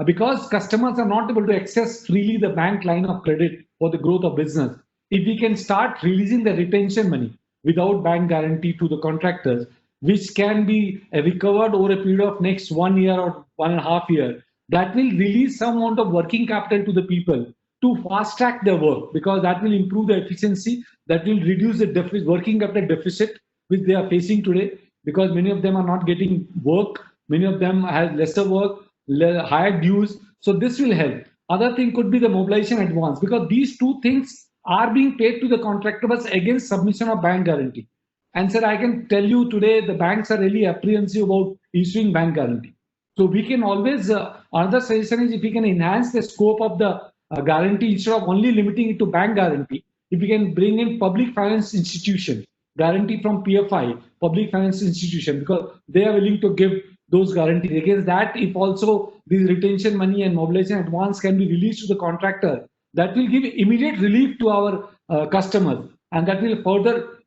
because customers are not able to access freely the bank line of credit for the growth of business, if we can start releasing the retention money without bank guarantee to the contractors, which can be recovered over a period of next 1 year or 1.5 years, that will release some amount of working capital to the people to fast track their work, because that will improve the efficiency, that will reduce the working capital deficit which they are facing today, because many of them are not getting work, many of them have lesser work, higher dues. So this will help. Other thing could be the mobilization advance, because these two things are being paid to the contractors against submission of bank guarantee. And sir, I can tell you today the banks are really apprehensive about issuing bank guarantee. So we can always, another suggestion is if we can enhance the scope of the guarantee, instead of only limiting it to bank guarantee, if we can bring in public finance institution, guarantee from PFI, public finance institution, because they are willing to give those guarantees. Against that, if also these retention money and mobilization advance can be released to the contractor, that will give immediate relief to our customers, and that will further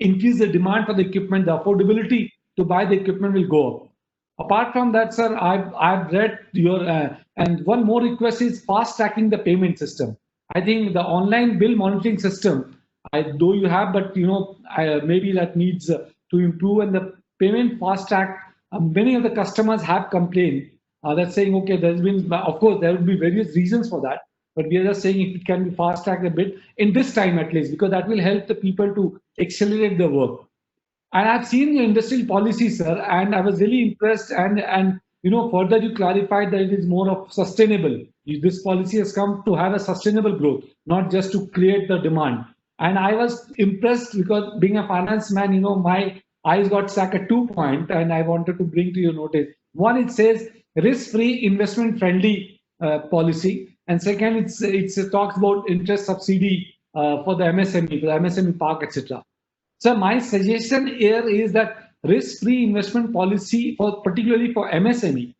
increase the demand for the equipment. The affordability to buy the equipment will go up. Apart from that, sir, I've read your and one more request is fast tracking the payment system. I think the online bill monitoring system, though you have, but maybe that needs to improve, and the payment fast track. Many of the customers have complained that saying, okay, there's been, of course, there will be various reasons for that, but we are just saying if it can be fast tracked a bit in this time at least, because that will help the people to accelerate the work. And I've seen your industrial policy, sir, and I was really impressed. And further you clarified that it is more of sustainable. This policy has come to have a sustainable growth, not just to create the demand. And I was impressed because being a finance man, my eyes got stuck at 2 points, and I wanted to bring to your notice. One, it says risk-free, investment-friendly policy, and second, it talks about interest subsidy for the MSME, for the MSME park, etc. So my suggestion here is that risk-free investment policy, particularly for MSME,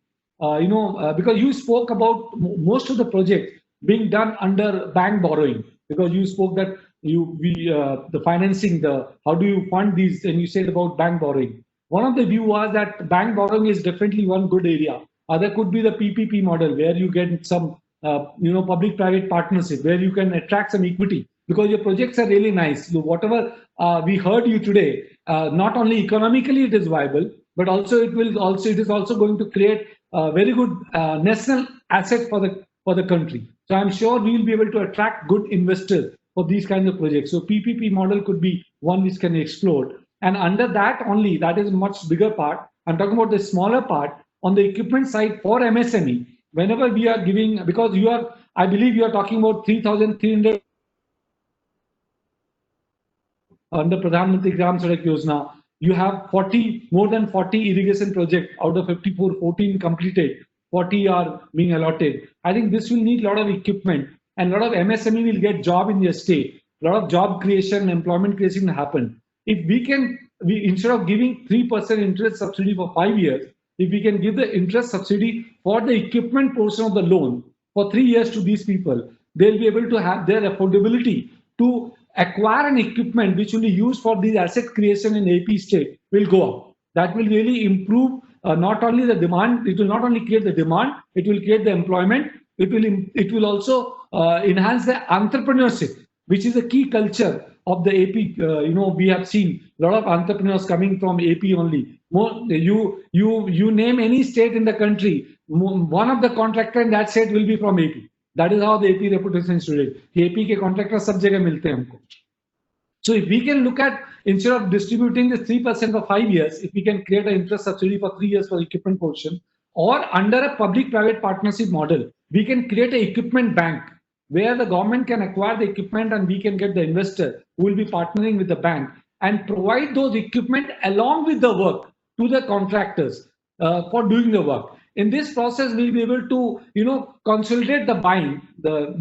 because you spoke about most of the projects being done under bank borrowing, because you spoke that the financing, how do you fund these, and you said about bank borrowing. One of the view was that bank borrowing is definitely one good area. Other could be the PPP model, where you get some public-private partnership, where you can attract some equity, because your projects are really nice. So whatever we heard you today, not only economically it is viable, but also it is also going to create a very good national asset for the country. So I'm sure we will be able to attract good investors for these kinds of projects. So PPP model could be one which can be explored. And under that only, that is a much bigger part. I'm talking about the smaller part on the equipment side for MSME. Whenever we are giving, because I believe you are talking about 3,300 under Pradhan Mantri Gram Sadak Yojana. You have more than 40 irrigation projects out of 54, 14 completed, 40 are being allotted. I think this will need a lot of equipment, and a lot of MSME will get job in their state. A lot of job creation, employment creation will happen. If we instead of giving 3% interest subsidy for 5 years, if we can give the interest subsidy for the equipment portion of the loan for 3 years to these people, they'll be able to have their affordability to acquire an equipment which will be used for these asset creation in AP state will go up. That will really improve not only the demand, it will not only create the demand, it will create the employment, it will also enhance the entrepreneurship, which is a key culture of the AP. We have seen a lot of entrepreneurs coming from AP only. You name any state in the country, one of the contractor in that state will be from AP. That is how the AP reputation is today. AP ke contractors sab jagah milte hain humko. So if we can look at, instead of distributing the 3% for 5 years, if we can create an interest subsidy for 3 years for equipment portion, or under a public-private partnership model, we can create an equipment bank where the government can acquire the equipment and we can get the investor who will be partnering with the bank and provide those equipment along with the work to the contractors for doing the work. In this process, we'll be able to, consolidate the buying,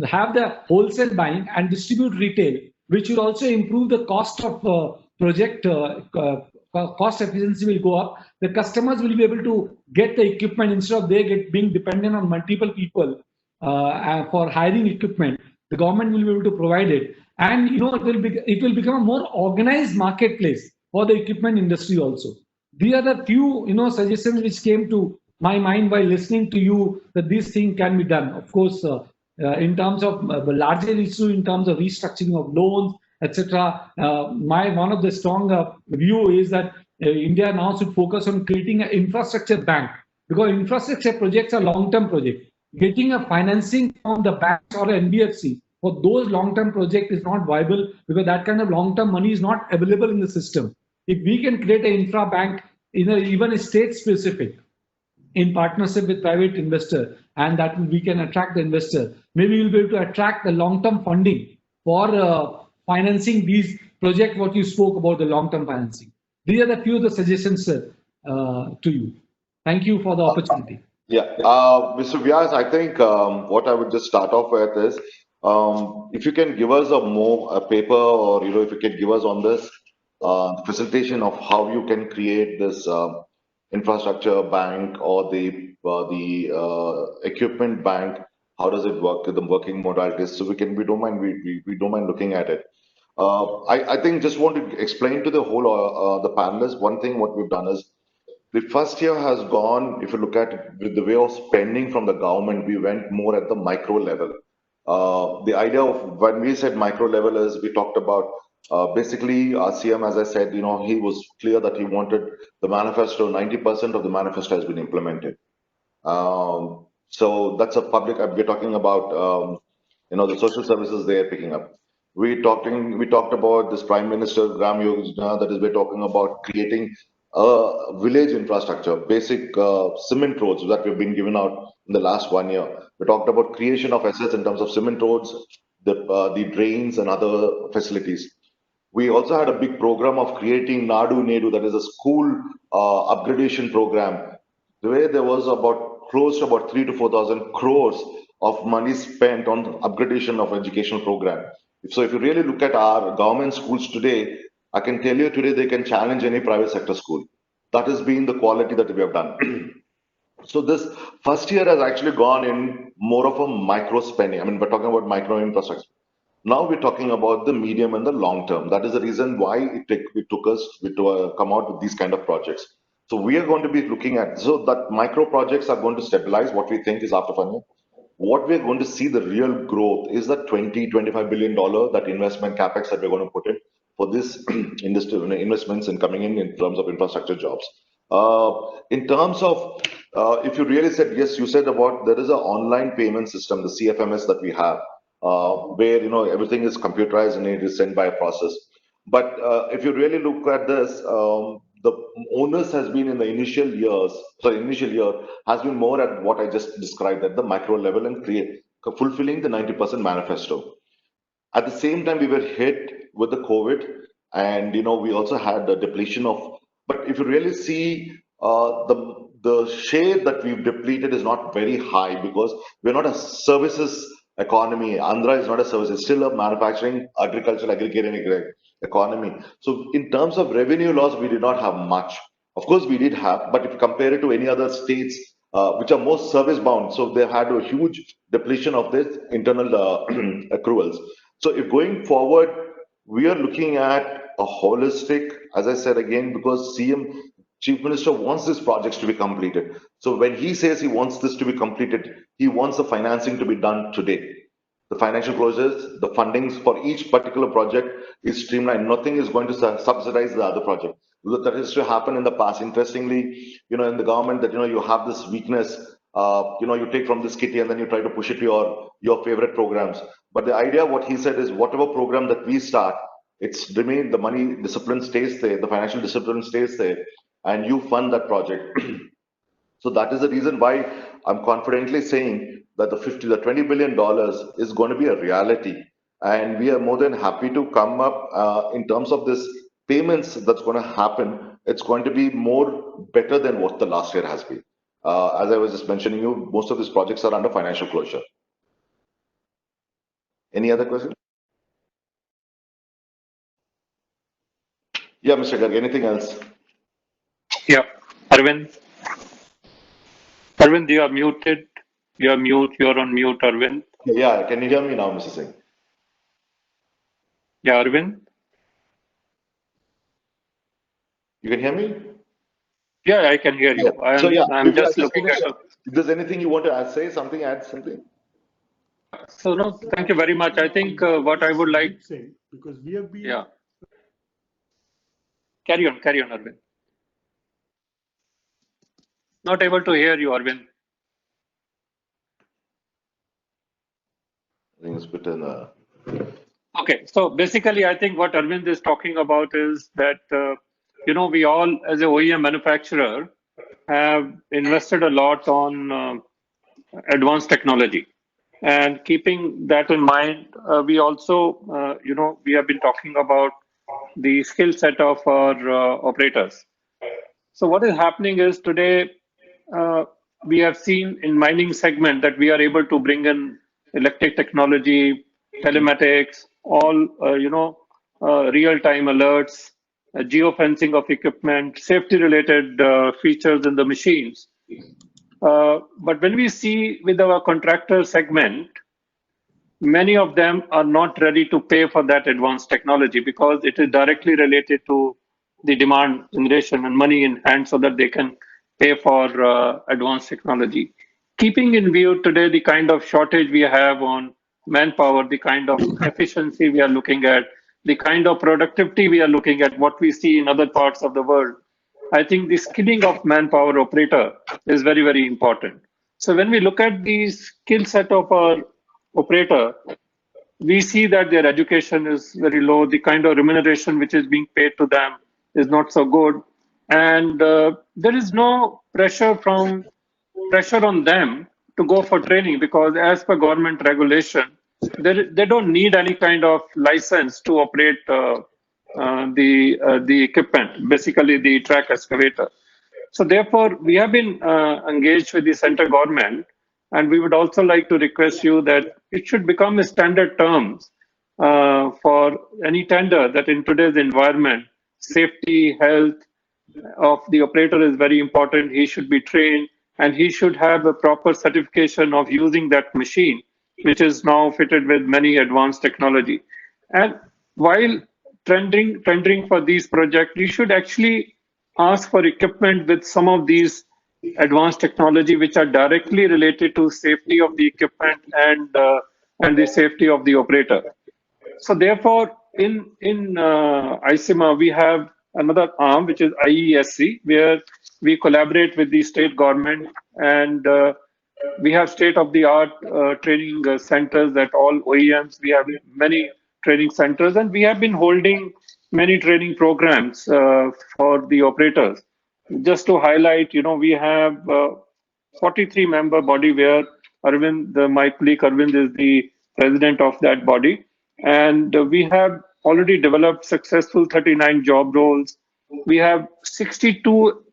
have the wholesale buying and distribute retail, which will also improve the cost of project. Cost efficiency will go up. The customers will be able to get the equipment instead of being dependent on multiple people for hiring equipment. The government will be able to provide it. and it will become a more organized marketplace for the equipment industry also. These are the few suggestions which came to my mind while listening to you, that this thing can be done. Of course, in terms of the larger issue, in terms of restructuring of loans, etc. My one of the strong view is that India now should focus on creating an infrastructure bank, because infrastructure projects are long-term projects. Getting a financing from the banks or NBFC for those long-term projects is not viable, because that kind of long-term money is not available in the system. If we can create an infra bank, even a state-specific, in partnership with private investor, and that we can attract the investor, maybe we'll be able to attract the long-term funding for financing these projects, what you spoke about, the long-term financing. These are the few of the suggestions, sir, to you. Thank you for the opportunity. Yeah, Mr. Vyas, I think what I would just start off with is, if you can give us a paper, or if you can give us on this facilitation of how you can create this infrastructure bank or the equipment bank. How does it work with the working modalities? So we don't mind looking at it. I think just want to explain to the whole the panelists one thing. What we've done is, the first year has gone, if you look at it with the way of spending from the government, we went more at the micro level. The idea of when we said micro level is, we talked about basically our CM, as I said, he was clear that he wanted the manifesto, 90% of the manifesto has been implemented. So that's a public, we're talking about, the social services they are picking up. We talked about this Prime Minister Gram Yojana, that is, we're talking about creating village infrastructure, basic cement roads that we've been given out in the last 1 year. We talked about creation of assets in terms of cement roads, the drains and other facilities. We also had a big program of creating Nadu Nedu, that is a school upgradation program, where there was close to about 3,000 to 4,000 crores of money spent on upgradation of educational program. So if you really look at our government schools today, I can tell you today they can challenge any private sector school. That has been the quality that we have done. So this first year has actually gone in more of a micro spending. I mean, we're talking about micro infrastructure. Now we're talking about the medium and the long term. That is the reason why it took us to come out with these kind of projects. So we are going to be looking at, so that micro projects are going to stabilize. What we think is after funding, what we're going to see the real growth is that $20-25 billion, that investment capex that we're going to put in for this industry investments and coming in terms of infrastructure jobs. In terms of, if you really said, yes, you said about there is an online payment system, the CFMS that we have, where everything is computerized and it is sent by a process. But if you really look at this, the onus has been in the initial year has been more at what I just described at the micro level and fulfilling the 90% manifesto. At the same time, we were hit with the COVID, and we also had a depletion of. But if you really see, the share that we've depleted is not very high, because we're not a services economy. Andhra is not a service; it's still a manufacturing, agricultural, aggregating economy. So in terms of revenue loss, we did not have much. Of course, we did have, but if you compare it to any other states which are most service bound, so they've had a huge depletion of this internal accruals. So if going forward, we are looking at a holistic, as I said again, because Chief Minister wants these projects to be completed. So when he says he wants this to be completed, he wants the financing to be done today. The financial closures, the fundings for each particular project is streamlined. Nothing is going to subsidize the other project. That used to happen in the past. Interestingly, in the government, that you have this weakness. You take from this kitty and then you try to push it to your favorite programs. But the idea, what he said is, whatever program that we start, it's remain, the money discipline stays there, the financial discipline stays there, and you fund that project. So that is the reason why I'm confidently saying that the $20 billion is going to be a reality. And we are more than happy to come up in terms of this payments that's going to happen. It's going to be more better than what the last year has been. As I was just mentioning you, most of these projects are under financial closure. Any other question? Yeah, Mr. Garg, anything else? Yeah, Arvind. Arvind, you are muted. You're on mute, Arvind. Yeah, can you hear me now, Mr. Singh? Yeah, Arvind? You can hear me? Yeah, I can hear you. So yeah, I'm maybe I just just looking want at to, if there's anything you want to add, say something, add something. So no, thank you very much. I think what I would like, because we have been yeah. Carry on, Arvind. Not able to hear you, Arvind. I think it's bitten. Okay, so basically, I think what Arvind is talking about is that, we all, as a OEM manufacturer, have invested a lot on advanced technology. And keeping that in mind, we also, we have been talking about the skill set of our operators. So what is happening is today, we have seen in mining segment that we are able to bring in electric technology, telematics, all, real-time alerts, geofencing of equipment, safety-related features in the machines. But when we see with our contractor segment, many of them are not ready to pay for that advanced technology because it is directly related to the demand generation and money in hand so that they can pay for advanced technology. Keeping in view today the kind of shortage we have on manpower, the kind of efficiency we are looking at, the kind of productivity we are looking at, what we see in other parts of the world, I think the skilling of manpower operator is very, very important. So when we look at the skill set of our operator, we see that their education is very low. The kind of remuneration which is being paid to them is not so good, and there is no pressure on them to go for training because, as per government regulation, they don't need any kind of license to operate the equipment, basically the track excavator. So therefore, we have been engaged with the central government, and we would also like to request you that it should become a standard terms for any tender that in today's environment, safety, health of the operator is very important. He should be trained and he should have a proper certification of using that machine, which is now fitted with many advanced technology. And while tendering for these projects, you should actually ask for equipment with some of these advanced technology which are directly related to safety of the equipment and the safety of the operator. So therefore, in ICIMA, we have another arm which is IESC, where we collaborate with the state government, and we have state-of-the-art training centers at all OEMs. We have many training centers, and we have been holding many training programs for the operators. Just to highlight, we have 43-member body where Arvind, my colleague Arvind, is the president of that body. And we have already developed successful 39 job roles. We have 62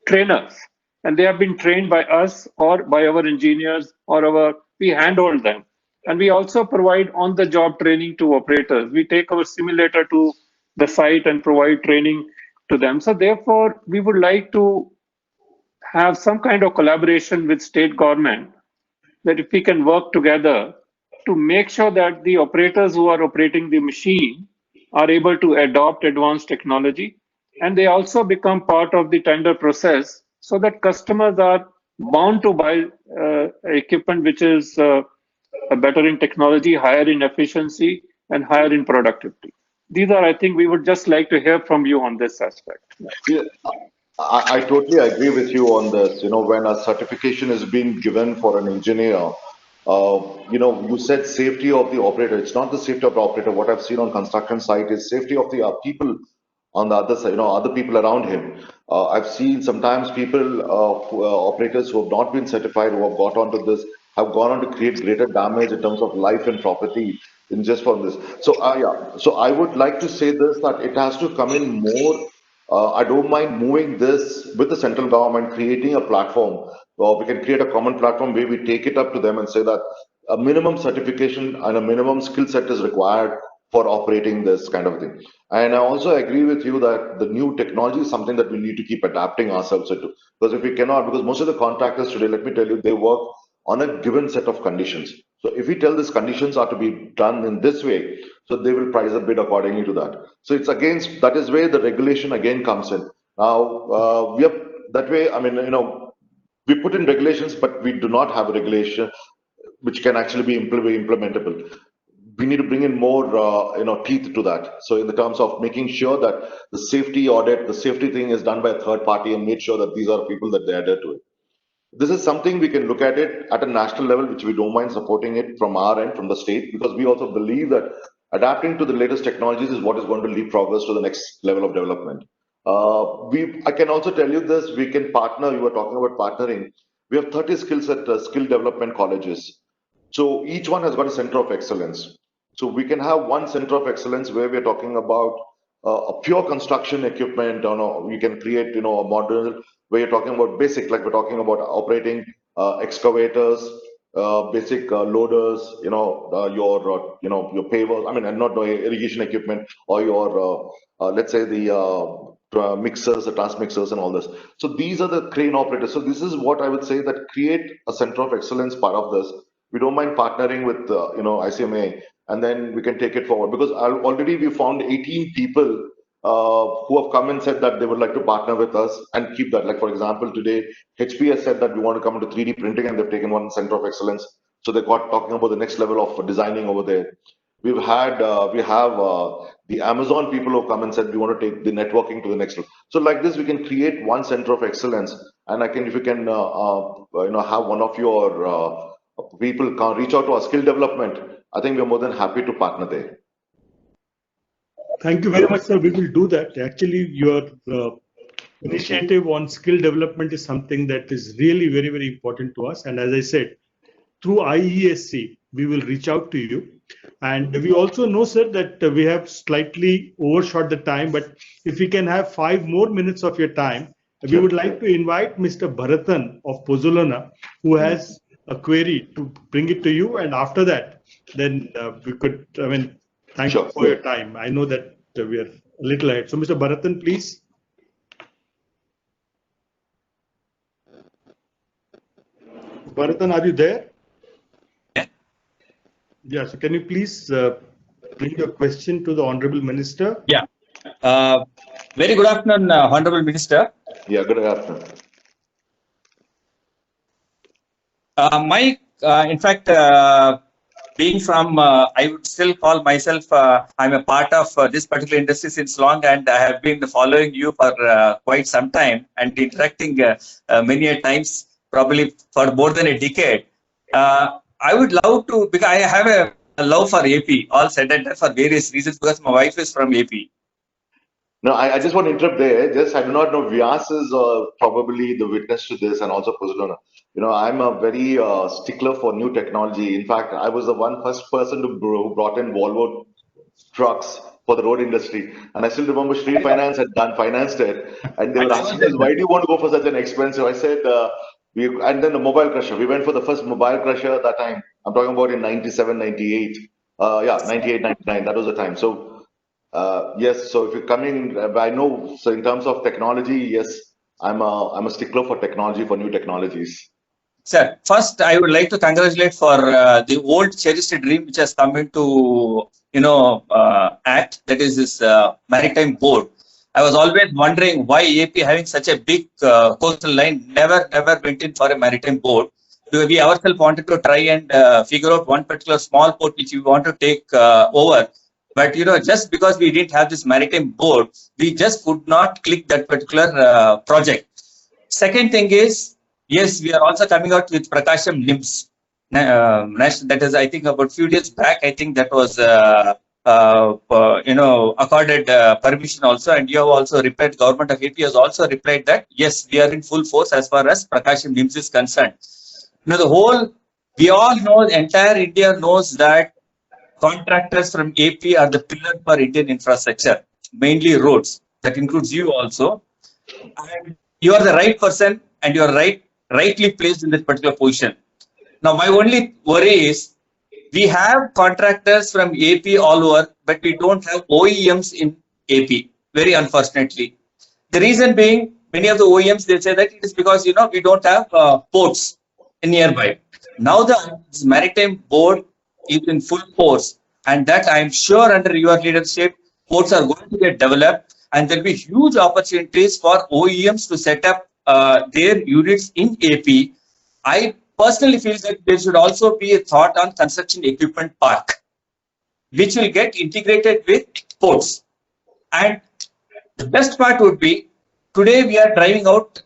trainers, and they have been trained by us or by our engineers we handhold them. And we also provide on-the-job training to operators. We take our simulator to the site and provide training to them. So therefore, we would like to have some kind of collaboration with state government, that if we can work together to make sure that the operators who are operating the machine are able to adopt advanced technology, and they also become part of the tender process so that customers are bound to buy equipment which is better in technology, higher in efficiency, and higher in productivity. These are, I think, we would just like to hear from you on this aspect. Yeah, I totally agree with you on this. When a certification is being given for an engineer, you said safety of the operator. It's not the safety of the operator. What I've seen on construction site is safety of the people on the other side, other people around him. I've seen sometimes people, operators who have not been certified, who have got onto this, have gone on to create greater damage in terms of life and property in just for this. So, yeah. So I would like to say this, that it has to come in more. I don't mind moving this with the central government, creating a platform, or we can create a common platform where we take it up to them and say that a minimum certification and a minimum skill set is required for operating this kind of thing. And I also agree with you that the new technology is something that we need to keep adapting ourselves to. Because if we cannot, because most of the contractors today, let me tell you, they work on a given set of conditions. So if we tell these conditions are to be done in this way, So they will price a bid accordingly to that. So it's against, that is where the regulation again comes in. Now, we have that way, I mean, we put in regulations, but we do not have a regulation which can actually be implementable. We need to bring in more, teeth to that. So in the terms of making sure that the safety audit, the safety thing is done by a third party and made sure that these are people that they adhere to it. This is something we can look at it at a national level, which we don't mind supporting it from our end, from the state, because we also believe that adapting to the latest technologies is what is going to lead progress to the next level of development. I can also tell you this, we can partner, you were talking about partnering. We have 30 skill development colleges. So each one has got a center of excellence. So we can have one center of excellence where we're talking about a pure construction equipment. We can create, a model where you're talking about basic, like we're talking about operating excavators, basic loaders, your pavers, I mean, and not irrigation equipment, or your, let's say the mixers, the transmixers and all this. So these are the crane operators. So this is what I would say, that create a center of excellence part of this. We don't mind partnering with, ICMA, and then we can take it forward, because already we found 18 people who have come and said that they would like to partner with us and keep that. Like, for example, today, HP has said that we want to come into 3D printing, and they've taken one center of excellence. So they got talking about the next level of designing over there. We have the Amazon people who come and said we want to take the networking to the next level. So like this, we can create one center of excellence. And if you can, have one of your people can reach out to our skill development, I think we're more than happy to partner there. Thank you very much, sir. We will do that. Actually, your initiative on skill development is something that is really very, very important to us. And as I said, through IESC, we will reach out to you. And we also know, sir, that we have slightly overshot the time, but if we can have 5 more minutes of your time, we would like to invite Mr. Bharatan of Pozzolana, who has a query, to bring it to you. And after that, then we could, thank you for your time. I know that we are a little ahead. So Mr. Bharatan, please. Bharatan, are you there? Yeah, so can you please bring your question to the Honorable Minister? Yeah. Very good afternoon, Honorable Minister. Yeah, good afternoon. In fact, being from, I would still call myself, I'm a part of this particular industry since long, and I have been following you for quite some time and interacting many a times, probably for more than a decade. I would love to, because I have a love for AP, all said and done, for various reasons, because my wife is from AP. No, I just want to interrupt there. I do not know, Vyas is probably the witness to this, and also Pozzolana. I'm a very stickler for new technology. In fact, I was the first person who brought in Volvo trucks for the road industry. And I still remember Street Finance had financed it. And they were asking us, why do you want to go for such an expensive? I said, and then the mobile crusher. We went for the first mobile crusher at that time. I'm talking about in 97, 98. 98, 99. That was the time. So, yes. So if you're coming, I know. So in terms of technology, yes, I'm a stickler for technology, for new technologies. Sir, first I would like to congratulate for the old cherished dream which has come into act, that is this maritime board. I was always wondering why AP, having such a big coastal line, never went in for a maritime board. We ourselves wanted to try and figure out one particular small port which we want to take over. But just because we didn't have this maritime board, we just could not click that particular project. Second thing is, yes, we are also coming out with Prakasham NIMS. That is, I think, about a few days back. I think that was, accorded permission also. And you have also replied, Government of AP has also replied that, yes, we are in full force as far as Prakasham NIMS is concerned. We all know, the entire India knows that contractors from AP are the pillar for Indian infrastructure, mainly roads. That includes you also. And you are the right person, and you are rightly placed in this particular position. Now, my only worry is we have contractors from AP all over, but we don't have OEMs in AP, very unfortunately. The reason being, many of the OEMs, they say that it is because, we don't have ports nearby. Now the maritime board is in full force. and that I am sure under your leadership, ports are going to get developed, and there'll be huge opportunities for OEMs to set up their units in AP. I personally feel that there should also be a thought on construction equipment park, which will get integrated with ports. And the best part would be, today we are driving out,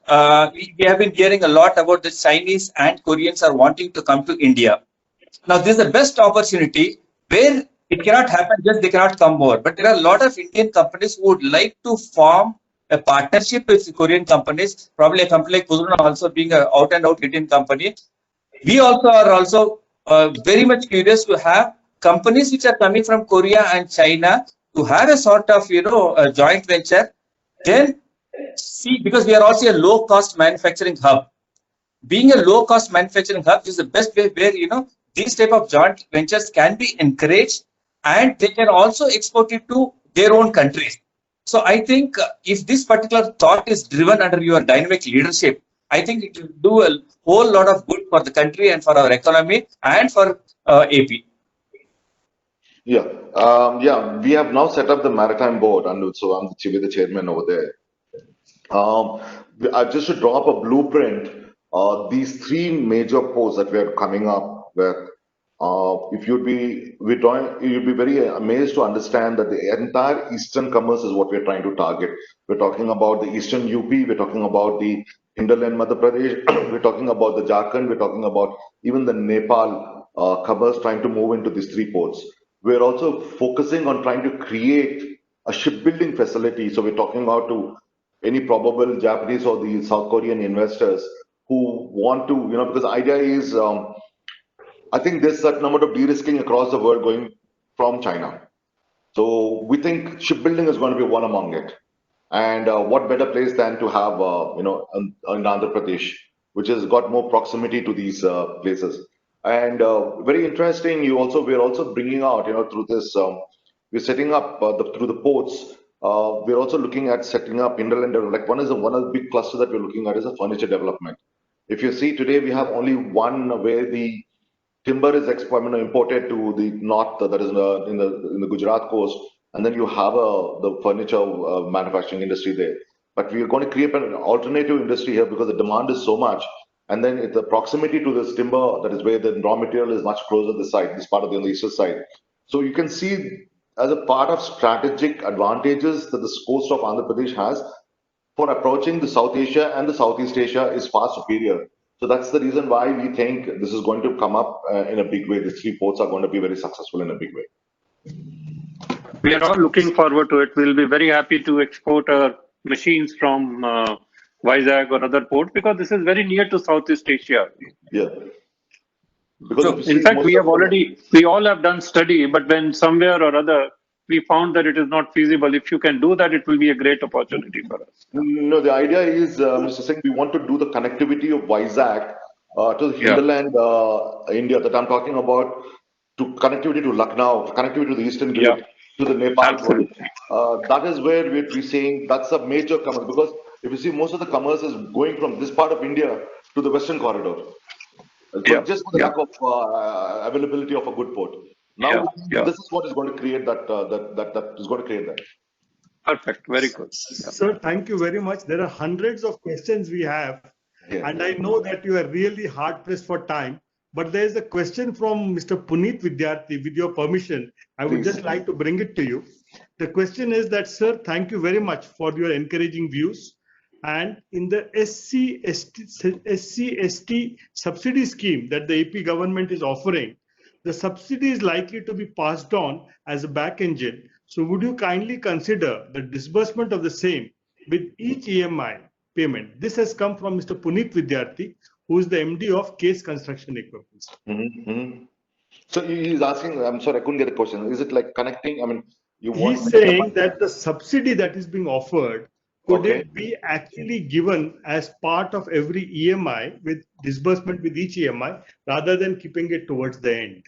we have been hearing a lot about the Chinese and Koreans are wanting to come to India. Now, this is the best opportunity where it cannot happen, just they cannot come more. But there are a lot of Indian companies who would like to form a partnership with Korean companies, probably a company like Kuzruna also being an out and out Indian company. We also are also very much curious to have companies which are coming from Korea and China to have a sort of, a joint venture. Then see, because we are also a low cost manufacturing hub. Being a low cost manufacturing hub is the best way where, these type of joint ventures can be encouraged, and they can also export it to their own countries. So I think if this particular thought is driven under your dynamic leadership, I think it will do a whole lot of good for the country and for our economy and for AP. Yeah, we have now set up the maritime board, and so I'm the chairman over there. Just to draw up a blueprint, these three major ports that we are coming up with, if you'd be very amazed to understand that the entire eastern commerce is what we're trying to target. We're talking about the eastern UP, we're talking about the hinterland Madhya Pradesh, we're talking about the Jharkhand, we're talking about even the Nepal commerce trying to move into these three ports. We're also focusing on trying to create a shipbuilding facility. So we're talking about to any probable Japanese or the South Korean investors who want to, because the idea is, I think there's a certain amount of de-risking across the world going from China. So we think shipbuilding is going to be one among it. And what better place than to have, in Andhra Pradesh, which has got more proximity to these places. And very interesting, we're also bringing out, through this, we're setting up through the ports. We're also looking at setting up hinterland, like one of the big cluster that we're looking at is a furniture development. If you see today, we have only one where the timber is imported to the north, that is in the Gujarat coast, and then you have the furniture manufacturing industry there. But we are going to create an alternative industry here because the demand is so much, and then the proximity to this timber, that is where the raw material is much closer to the site, this part of the eastern side. So you can see as a part of strategic advantages that the coast of Andhra Pradesh has for approaching the South Asia and the Southeast Asia is far superior. So that's the reason why we think this is going to come up in a big way. These three ports are going to be very successful in a big way. We are all looking forward to it. We'll be very happy to export our machines from Vizag or other ports because this is very near to Southeast Asia. Yeah. Because in fact, we all have done study, but when somewhere or other we found that it is not feasible, if you can do that, it will be a great opportunity for us. No, the idea is, Mr. Singh, we want to do the connectivity of Vizag to the hinterland India that I'm talking about, to connectivity to Lucknow, connectivity to the eastern grid, to the Nepal. Absolutely. That is where we're saying that's a major commerce, because if you see, most of the commerce is going from this part of India to the western corridor. Just for the lack of availability of a good port. Now, this is what is going to create that is going to create that. Perfect. Very good. Sir, thank you very much. There are hundreds of questions we have, and I know that you are really hard pressed for time. But there is a question from Mr. Puneet Vidyarthi. With your permission, I would just like to bring it to you. The question is that, sir, thank you very much for your encouraging views. And in the SC/ST subsidy scheme that the AP government is offering, the subsidy is likely to be passed on as a back engine. So would you kindly consider the disbursement of the same with each EMI payment? This has come from Mr. Puneet Vidyarthi, who is the MD of Case Construction Equipment. So he's asking, I'm sorry, I couldn't get the question. Is it like connecting? I mean, he's saying that the subsidy that is being offered, could it be actually given as part of every EMI with disbursement with each EMI rather than keeping it towards the end?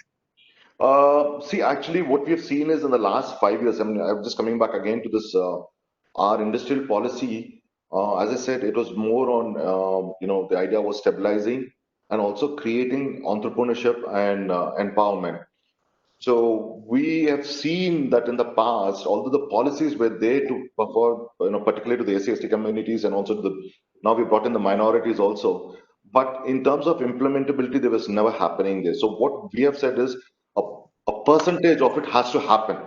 See, actually, what we have seen is in the last 5 years, I mean, I'm just coming back again to this, our industrial policy. As I said, it was more on, the idea was stabilizing and also creating entrepreneurship and empowerment. So we have seen that in the past, although the policies were there to perform, particularly to the SC/ST communities and also now we brought in the minorities also. But in terms of implementability, there was never happening there. So what we have said is a percentage of it has to happen,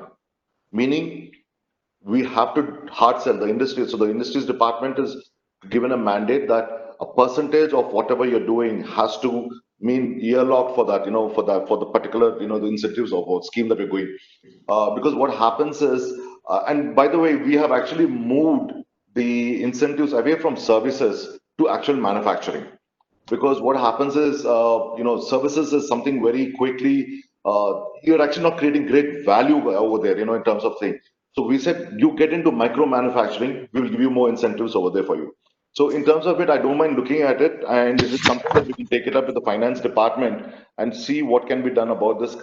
meaning we have to hard sell the industry. So the industries department is given a mandate that a percentage of whatever you're doing has to mean earlocked for that, for the particular, the incentives or scheme that we're going. Because what happens is, and by the way, we have actually moved the incentives away from services to actual manufacturing. Because what happens is, services is something very quickly, you're actually not creating great value over there, in terms of things. So we said, you get into micro manufacturing, we will give you more incentives over there for you. So in terms of it, I don't mind looking at it, and it is something that we can take it up with the finance department and see what can be done about this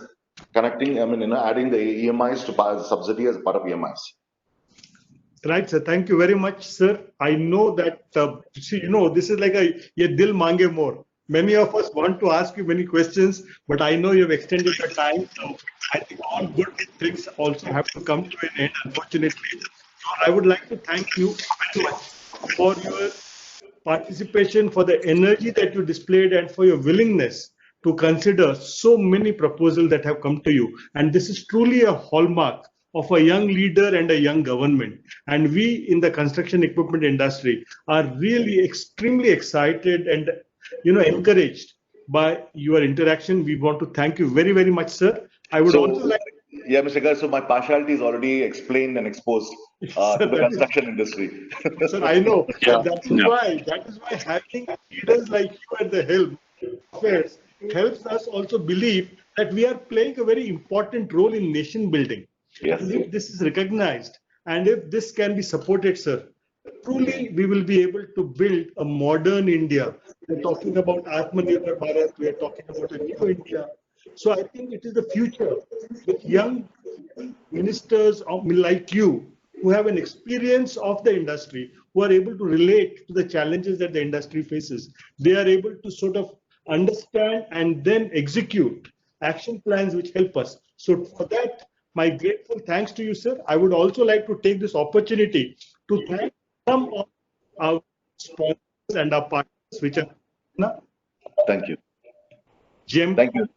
connecting, adding the EMIs to subsidy as part of EMIs. Right, sir. Thank you very much, sir. I know that, this is like ye dil mange more. Many of us want to ask you many questions, but I know you've extended the time. So I think all good things also have to come to an end, unfortunately. So I would like to thank you very much for your participation, for the energy that you displayed, and for your willingness to consider so many proposals that have come to you. And this is truly a hallmark of a young leader and a young government. And we in the construction equipment industry are really extremely excited and encouraged by your interaction. We want to thank you very, very much, sir. I would also like. Yeah, Mr. Garg, so my partiality is already explained and exposed to the construction industry. Sir, I know. Yeah. That is why having leaders like you at the helm affairs helps us also believe that we are playing a very important role in nation building. Yes. And if this is recognized and if this can be supported, sir, truly we will be able to build a modern India. We're talking about Atmanirbhar Bharat, we are talking about a new India. So I think it is the future with young ministers like you who have an experience of the industry, who are able to relate to the challenges that the industry faces. They are able to sort of understand and then execute action plans which help us. So for that, my grateful thanks to you, sir. I would also like to take this opportunity to thank some of our sponsors and our partners, which are Thank you. GEM, Thank you.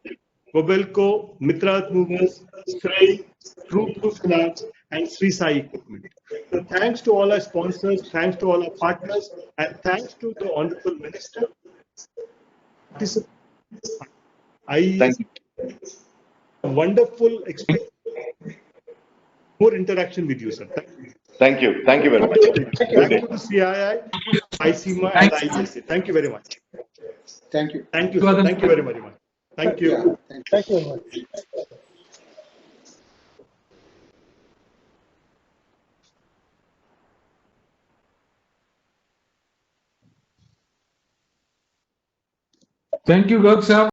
Gobelco, Mitra Movers, Stray, True Blue Finance, and Sri Sai Equipment. So thanks to all our sponsors, thanks to all our partners, and thanks to the Honorable Minister. Thank you. A wonderful experience. More interaction with you, sir. Thank you. Thank you very much. Thank you to CII, ICMA, and IGC. Thank you very much. Thank you. Thank you, sir. Thank you very much. Thank you. Yeah, Thank you very much. Thank you, Garg sir.